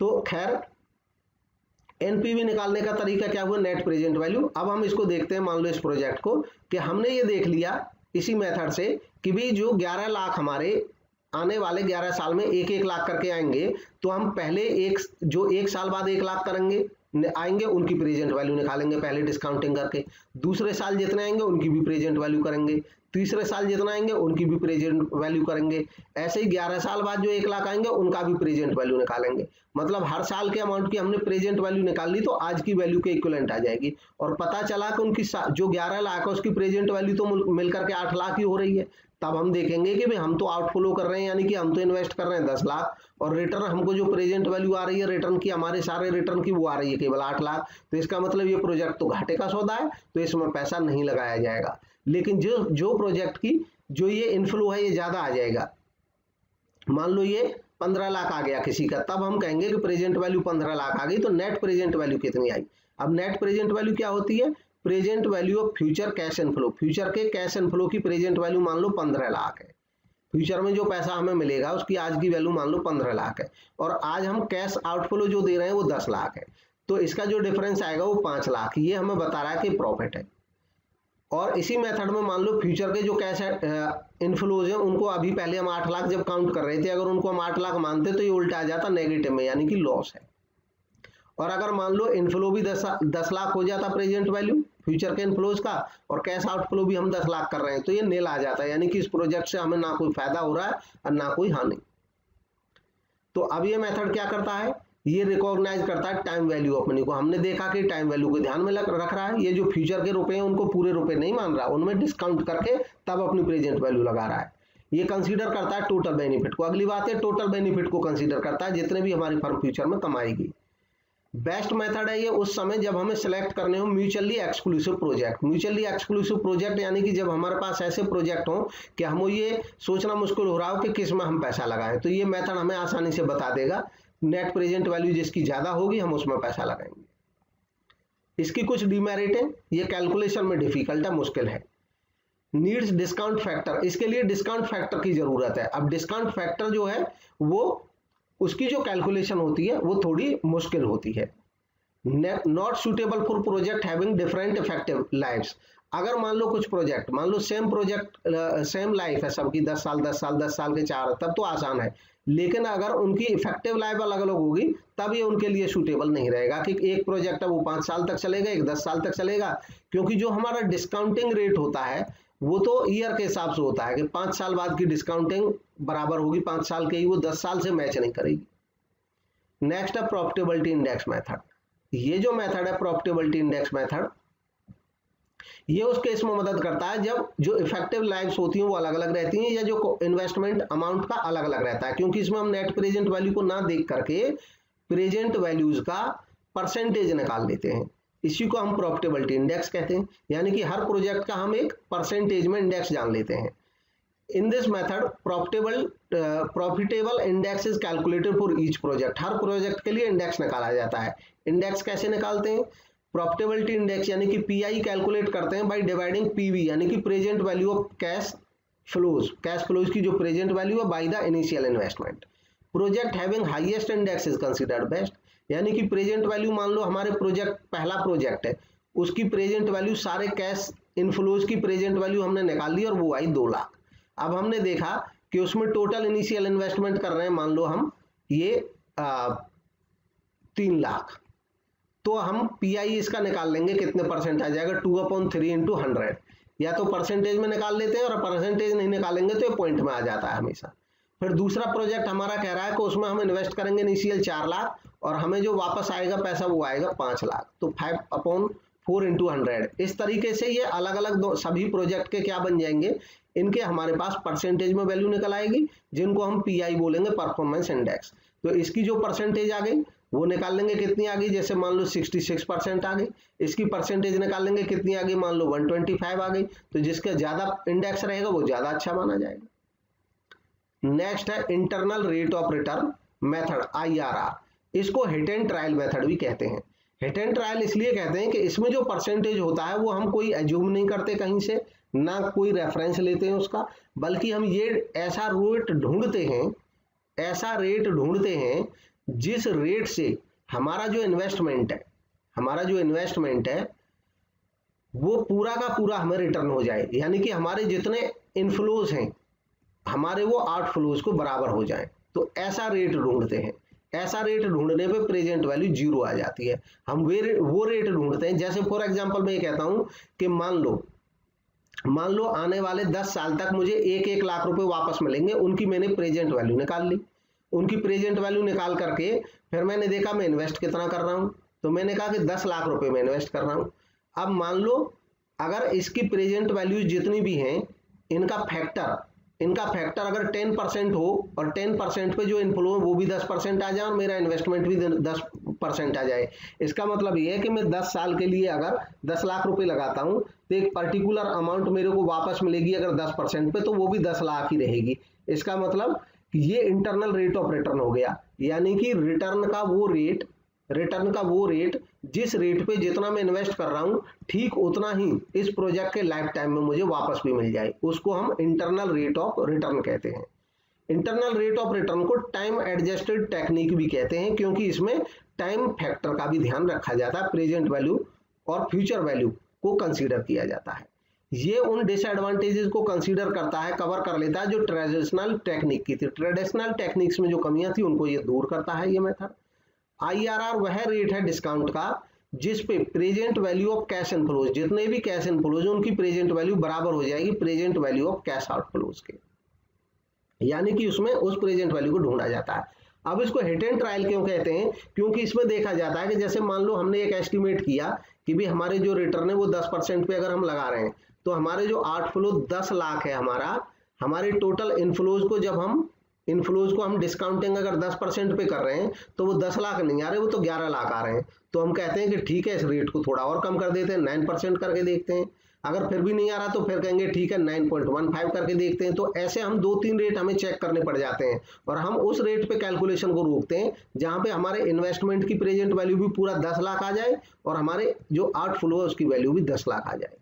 तो खैर एनपीवी निकालने का तरीका क्या हुआ, नेट प्रेजेंट वैल्यू। अब हम इसको देखते हैं, मान लो इस प्रोजेक्ट को कि हमने ये देख लिया इसी मेथड से कि भाई जो 11 लाख हमारे आने वाले 11 साल में 1-1 लाख करके आएंगे, तो हम पहले जो 1 साल बाद 1 लाख करेंगे आएंगे उनकी प्रेजेंट वैल्यू निकालेंगे पहले डिस्काउंटिंग करके, दूसरे साल जितने आएंगे उनकी भी प्रेजेंट वैल्यू करेंगे, तीसरे साल जितना आएंगे उनकी भी प्रेजेंट वैल्यू करेंगे। ऐसे ही 11 साल बाद जो 1 लाख आएंगे उनका भी प्रेजेंट वैल्यू निकालेंगे। मतलब हर साल के अमाउंट की हमने प्रेजेंट वैल्यू निकाल ली, तो आज की वैल्यू के इक्विवेलेंट आ जाएगी। और पता चला कि उनकी जो 11 लाख है उसकी प्रेजेंट वैल्यू तो मिलकर के 8 लाख ही हो रही है। तब हम देखेंगे कि भाई हम तो आउटफ्लो कर रहे हैं, यानी कि हम तो इन्वेस्ट कर रहे हैं 10 लाख, और रिटर्न हमको जो प्रेजेंट वैल्यू आ रही है रिटर्न की, हमारे सारे रिटर्न की वो आ रही है केवल 8 लाख। तो इसका मतलब ये प्रोजेक्ट तो घाटे का सौदा है, तो इसमें पैसा नहीं लगाया जाएगा। लेकिन जो प्रोजेक्ट की जो ये इनफ्लो है ये ज्यादा आ जाएगा, मान लो ये 15 लाख आ गया किसी का, तब हम कहेंगे कि प्रेजेंट वैल्यू 15 लाख आ गई, तो नेट प्रेजेंट वैल्यू कितनी आई। अब नेट प्रेजेंट वैल्यू क्या होती है, present value of future cash inflow. Future के कैश इनफ्लो की प्रेजेंट वैल्यू मान लो 15 लाख है, फ्यूचर में जो पैसा हमें मिलेगा उसकी आज की वैल्यू मान लो 15 लाख है, और आज हम कैश आउटफ्लो जो दे रहे हैं वो 10 लाख है, तो इसका जो डिफरेंस आएगा वो 5 लाख। ये हमें बता रहा है कि प्रॉफिट है। और इसी मेथड में मान लो फ्यूचर के जो कैश इनफ्लोज हैं उनको अभी पहले हम 8 लाख जब काउंट कर रहे थे, अगर उनको हम 8 लाख मानते तो ये उल्टा आ जाता नेगेटिव में, यानी कि लॉस है। और अगर मान लो इनफ्लो भी 10 लाख हो जाता प्रेजेंट वैल्यू फ्यूचर के इनफ्लोज का, और कैश आउटफ्लो भी हम 10 लाख कर रहे हैं, तो ये नील आ जाता है, यानी कि इस प्रोजेक्ट से हमें ना कोई फायदा हो रहा है और ना कोई हानि। तो अब ये मेथड क्या करता है, ये रिकॉग्नाइज करता है टाइम वैल्यू ऑफ मनी को। हमने देखा कि टाइम वैल्यू को ध्यान में रख रहा है, ये जो फ्यूचर के रुपए हैं उनको पूरे रुपए नहीं मान रहा, उनमें डिस्काउंट करके तब अपनी प्रेजेंट वैल्यू लगा रहा है। ये कंसीडर करता है टोटल बेनिफिट को। अगली बात है टोटल बेनिफिट को कंसीडर करता है, जितने भी हमारी फर्म फ्यूचर में कमाएगी। बेस्ट मेथड है ये उस समय जब हमें सिलेक्ट करने हो mutually exclusive project. Mutually exclusive project यानी कि जब हमारे पास ऐसे प्रोजेक्ट हो कि हमें ये सोचना मुश्किल हो रहा हो कि किस में हम पैसा लगाएं, तो ये मेथड हमें आसानी से बता देगा। नेट प्रेजेंट वैल्यू जिसकी ज्यादा होगी हम उसमें पैसा लगाएंगे। इसकी कुछ डिमेरिट है, ये कैलकुलेशन में डिफिकल्ट है, मुश्किल है। नीड्स डिस्काउंट फैक्टर, इसके लिए डिस्काउंट फैक्टर की जरूरत है। अब डिस्काउंट फैक्टर जो है वो उसकी जो कैलकुलेशन होती है वो थोड़ी मुश्किल होती है। Not suitable for project having different effective lifes. अगर मान लो कुछ प्रोजेक्ट, मान लो सेम प्रोजेक्ट सेम लाइफ है सबकी, 10 साल 10 साल 10 साल के 4, तब तो आसान है। लेकिन अगर उनकी इफेक्टिव लाइफ अलग अलग होगी तब ये उनके लिए सूटेबल नहीं रहेगा कि एक प्रोजेक्ट है वो 5 साल तक चलेगा, एक 10 साल तक चलेगा, क्योंकि जो हमारा डिस्काउंटिंग रेट होता है वो तो ईयर के हिसाब से होता है कि 5 साल बाद की डिस्काउंटिंग बराबर होगी 5 साल के ही, वो 10 साल से मैच नहीं करेगी। नेक्स्ट है प्रॉफिटेबिलिटी इंडेक्स मेथड। ये जो मेथड है प्रॉफिटेबिलिटी इंडेक्स मेथड, ये उस केस में मदद करता है जब जो इफेक्टिव लाइव्स होती हैं वो अलग अलग रहती हैं या जो इन्वेस्टमेंट अमाउंट का अलग अलग रहता है, क्योंकि इसमें हम नेट प्रेजेंट वैल्यू को ना देख करके प्रेजेंट वैल्यूज का परसेंटेज निकाल लेते हैं। इसी को हम प्रॉफिटेबिलिटी इंडेक्स कहते हैं, यानी कि हर प्रोजेक्ट का हम एक परसेंटेज में इंडेक्स जान लेते हैं। In this method profitable index is calculated for each project. Her project के लिए इंडेक्स निकाला जाता है। इंडेक्स कैसे निकालते हैं? प्रॉफिटेबिलिटी इंडेक्स यानी कि पीआई कैलकुलेट करते हैं बाय डिवाइडिंग पीवी यानी कि present value of cash flows की जो प्रेजेंट वैल्यू है by the initial investment. Project having highest index is considered best, यानी कि प्रेजेंट वैल्यू मान लो हमारे प्रोजेक्ट पहला प्रोजेक्ट है, उसकी प्रेजेंट वैल्यू सारे कैश इनफ्लोज की प्रेजेंट वैल्यू हमने निकाल ली और वो आई 2 लाख। अब हमने देखा कि उसमें टोटल इनिशियल इन्वेस्टमेंट कर रहे हैं मान लो हम ये 3 लाख, तो हम पीआई इसका निकाल लेंगे, कितने परसेंट आ जाएगा 2/3 इंटू 100। या तो परसेंटेज में निकाल लेते हैं और परसेंटेज नहीं निकालेंगे तो ये पॉइंट में आ जाता है हमेशा। फिर दूसरा प्रोजेक्ट हमारा कह रहा है कि उसमें हम इन्वेस्ट करेंगे इनिशियल 4 लाख और हमें जो वापस आएगा पैसा वो आएगा 5 लाख, तो 5/4 इंटू 100। इस तरीके से ये अलग अलग सभी प्रोजेक्ट के क्या बन जाएंगे, इनके हमारे पास परसेंटेज में वैल्यू निकल आएगी जिनको हम पीआई बोलेंगे, परफॉर्मेंस इंडेक्स। तो इसकी जो परसेंटेज आ गई वो निकाल लेंगे, कितनी आ गई, जैसे मान लो 66% आ गई। इसकी परसेंटेज निकाल लेंगे, कितनी आ गई, मान लो 125 आ गई। तो जिसका ज्यादा इंडेक्स रहेगा वो ज्यादा अच्छा माना जाएगा। नेक्स्ट है internal rate of return method, IRR। इसको हिट एंड ट्रायल मेथड भी कहते हैं। हिट एंड ट्रायल इसलिए कहते हैं कि इसमें जो परसेंटेज होता है वो हम कोई एज्यूम नहीं करते कहीं से, ना कोई रेफरेंस लेते हैं उसका, बल्कि हम ये ऐसा रेट ढूंढते हैं जिस रेट से हमारा जो इन्वेस्टमेंट है वो पूरा का पूरा हमें रिटर्न हो जाए, यानी कि हमारे जितने इनफ्लोज हैं हमारे वो आउटफ्लोज को बराबर हो जाए। तो ऐसा रेट ढूंढते हैं। ऐसा रेट ढूंढने पे प्रेजेंट वैल्यू 0 आ जाती है। हम वो रेट ढूंढते हैं, जैसे फॉर एग्जांपल मैं ये कहता हूं कि मान लो आने वाले 10 साल तक मुझे 1-1 लाख रुपए वापस मिलेंगे, उनकी मैंने प्रेजेंट वैल्यू निकाल ली। उनकी प्रेजेंट वैल्यू निकाल करके फिर मैंने देखा मैं इन्वेस्ट कितना कर रहा हूं, तो मैंने कहा कि 10 लाख रुपए में इन्वेस्ट कर रहा हूं। अब मान लो अगर इसकी प्रेजेंट वैल्यूज जितनी भी हैं इनका फैक्टर अगर 10% हो और 10% पे जो इनफ्लो वो भी 10% आ जाए और मेरा इन्वेस्टमेंट भी 10% आ जाए, इसका मतलब ये है कि मैं 10 साल के लिए अगर 10 लाख रुपए लगाता हूं तो एक पर्टिकुलर अमाउंट मेरे को वापस मिलेगी अगर 10% पे, तो वो भी 10 लाख ही रहेगी। इसका मतलब ये इंटरनल रेट ऑफ रिटर्न हो गया, यानी कि रिटर्न का वो रेट जिस रेट पे जितना मैं इन्वेस्ट कर रहा हूं ठीक उतना ही इस प्रोजेक्ट के लाइफ टाइम में मुझे वापस भी मिल जाए, उसको हम इंटरनल रेट ऑफ रिटर्न कहते हैं। इंटरनल रेट ऑफ रिटर्न को टाइम एडजस्टेड टेक्निक भी कहते हैं, क्योंकि इसमें टाइम फैक्टर का भी ध्यान रखा जाता है, प्रेजेंट वैल्यू और फ्यूचर वैल्यू को कंसीडर किया जाता है। ये उन डिसएडवांटेजेस को कंसीडर करता है, कवर कर लेता है जो ट्रेडिशनल टेक्निक की थी। ट्रेडिशनल टेक्निक्स में जो कमियां थी उनको ये दूर करता है ये मेथड। IRR वह रेट है डिस्काउंट का जिस पे present value of cash inflows, जितने भी कैश इनफ्लोज उनकी प्रेजेंट वैल्यू बराबर हो जाएगी present value of cash outflows के, यानी कि उसमें उस प्रेजेंट वैल्यू को ढूंढा जाता है। अब इसको हिट एंड ट्रायल क्यों कहते हैं, क्योंकि इसमें देखा जाता है कि जैसे मान लो हमने एक एस्टिमेट किया कि भी हमारे जो रिटर्न है वो 10% पे अगर हम लगा रहे हैं तो हमारे जो आउटफ्लो 10 लाख है हमारे टोटल इनफ्लोज को हम डिस्काउंटिंग अगर 10% पे कर रहे हैं तो वो 10 लाख नहीं आ रहे, वो तो 11 लाख आ रहे हैं। तो हम कहते हैं कि ठीक है इस रेट को थोड़ा और कम कर देते हैं, 9% करके देखते हैं। अगर फिर भी नहीं आ रहा तो फिर कहेंगे ठीक है 9.15 करके देखते हैं। तो ऐसे हम 2-3 रेट हमें चेक करने पड़ जाते हैं और हम उस रेट पे कैलकुलेशन को रोकते हैं जहां पे हमारे इन्वेस्टमेंट की प्रेजेंट वैल्यू भी पूरा 10 लाख आ जाए और हमारे जो आउटफ्लो है उसकी वैल्यू भी 10 लाख आ जाए।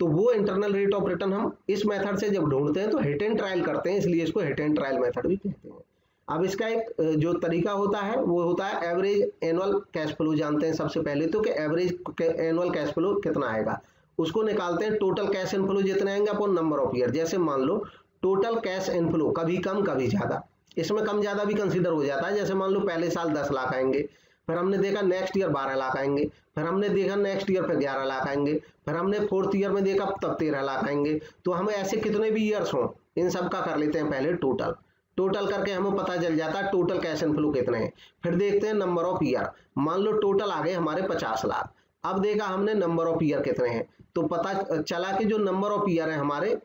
तो वो इंटरनल रेट ऑफ रिटर्न हम इस मेथड से जब ढूंढते हैं तो हिट एंड ट्रायल करते हैं, इसलिए इसको हिट एंड ट्रायल मेथड भी कहते हैं। अब इसका एक जो तरीका होता है वो होता है एवरेज एनुअल कैश फ्लो। जानते हैं सबसे पहले तो कि एवरेज एनुअल कैश फ्लो कितना आएगा, उसको निकालते हैं टोटल कैश इनफ्लो जितने आएंगे अपॉन नंबर ऑफ ईयर। जैसे मान लो टोटल कैश इनफ्लो कभी कम कभी ज्यादा, इसमें कम ज्यादा भी कंसीडर हो जाता है। जैसे मान लो पहले साल 10 लाख आएंगे, फिर हमने देखा नेक्स्ट ईयर 12 लाख आएंगे, फिर हमने देखा नेक्स्ट ईयर फिर 11 लाख आएंगे, फिर हमने 4th ईयर में देखा तब 13 लाख आएंगे। तो हमें ऐसे कितने भी ईयर्स हों इन सब का कर लेते हैं पहले टोटल करके हमें पता चल जाता है टोटल कैश इनफ्लो कितने हैं। फिर देखते हैं नंबर ऑफ ईयर, मान लो टोटल आ गए हमारे 50 लाख। अब देखा हमने नंबर ऑफ ईयर कितने हैं, तो पता चला कि जो नंबर ऑफ ईयर है हमारे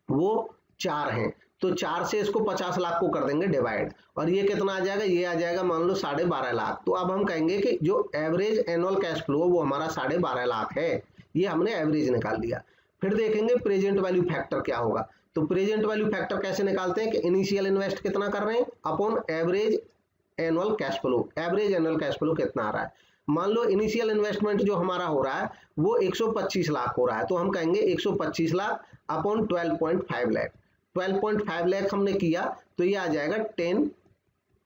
वो 4 हैं। तो 4 से इसको 50 लाख को कर देंगे डिवाइड, और ये कितना आ जाएगा, ये आ जाएगा मान लो 12.5 लाख। तो अब हम कहेंगे कि जो एवरेज एनुअल कैश फ्लो वो हमारा 12.5 लाख है, ये हमने एवरेज निकाल लिया। फिर देखेंगे प्रेजेंट वैल्यू फैक्टर क्या होगा। तो प्रेजेंट वैल्यू फैक्टर कैसे निकालते हैं कि इनिशियल इन्वेस्ट कितना कर रहे हैं upon average annual cash flow, average annual cash flow कितना आ रहा है। मान लो इनिशियल इन्वेस्टमेंट जो हमारा हो रहा है वो 125 लाख हो रहा है, तो हम कहेंगे 125 लाख अपॉन 12.5 लाख। 12.5 लाख हमने किया तो ये आ जाएगा 10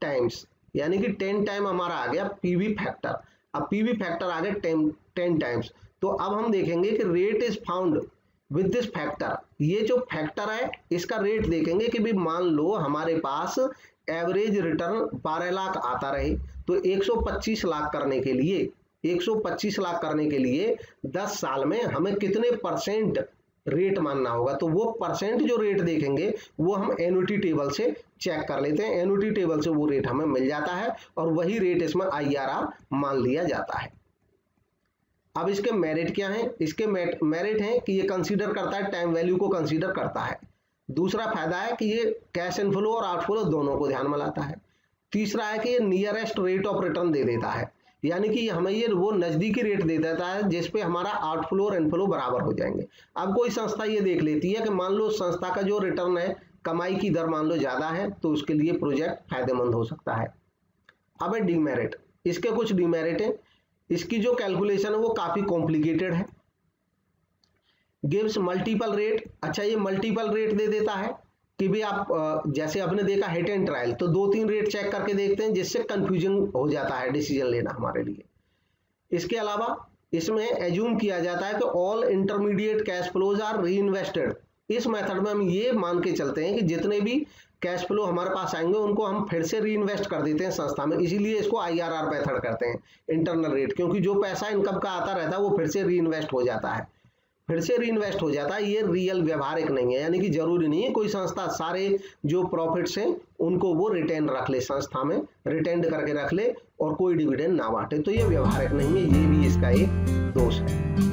टाइम्स, यानी कि 10 टाइम हमारा आ गया पीवी फैक्टर। अब पीवी फैक्टर आ गया 10 टाइम्स। तो अब हम देखेंगे कि rate is found with this factor. ये जो फैक्टर है इसका रेट देखेंगे कि भी मान लो हमारे पास एवरेज रिटर्न 12 लाख आता रहे, तो 125 लाख करने के लिए 125 लाख करने के लिए 10 साल में हमें कितने परसेंट रेट मानना होगा। तो वो परसेंट जो रेट देखेंगे वो हम एन्युटी टेबल से चेक कर लेते हैं, एन्युटी टेबल से वो रेट हमें मिल जाता है और वही रेट इसमें IRR मान लिया जाता है। अब इसके मेरिट क्या हैं, इसके मेरिट हैं कि ये कंसीडर करता है, टाइम वैल्यू को कंसीडर करता है। दूसरा फायदा है कि ये कैश इनफ्लो और आउटफ्लो दोनों को ध्यान में लाता है। तीसरा है कि ये नियरेस्ट रेट ऑफ रिटर्न दे देता है, यानी कि हमें ये वो नजदीकी रेट दे देता है जिसपे हमारा आउटफ्लो और इनफ्लो बराबर हो जाएंगे। अब कोई संस्था ये देख लेती है कि मान लो संस्था का जो रिटर्न है, कमाई की दर मान लो ज्यादा है, तो उसके लिए प्रोजेक्ट फायदेमंद हो सकता है। अब है डीमेरिट, इसके कुछ डीमेरिट है। इसकी जो कैलकुलेशन है वो काफी कॉम्प्लिकेटेड है। गिव्स मल्टीपल रेट, अच्छा ये मल्टीपल रेट दे देता है कि भी आप जैसे आपने देखा हिट एंड ट्रायल, तो 2-3 रेट चेक करके देखते हैं जिससे कंफ्यूजन हो जाता है डिसीजन लेना हमारे लिए। इसके अलावा इसमें एज्यूम किया जाता है कि all intermediate cash flows are reinvested. इस मेथड में हम ये मान के चलते हैं कि जितने भी कैश फ्लो हमारे पास आएंगे उनको हम फिर से री इन्वेस्ट कर देते हैं संस्था में, इसीलिए इसको IRR मेथड करते हैं, इंटरनल रेट, क्योंकि जो पैसा इनकम का आता रहता है वो फिर से री इन्वेस्ट हो जाता है, फिर से री इन्वेस्ट हो जाता है। ये रियल व्यवहारिक नहीं है, यानी कि जरूरी नहीं है कोई संस्था सारे जो प्रॉफिट्स हैं उनको वो रिटेन रख ले, संस्था में रिटेन करके रख ले और कोई डिविडेंड ना बांटे, तो ये व्यवहारिक नहीं है, ये भी इसका एक दोष है।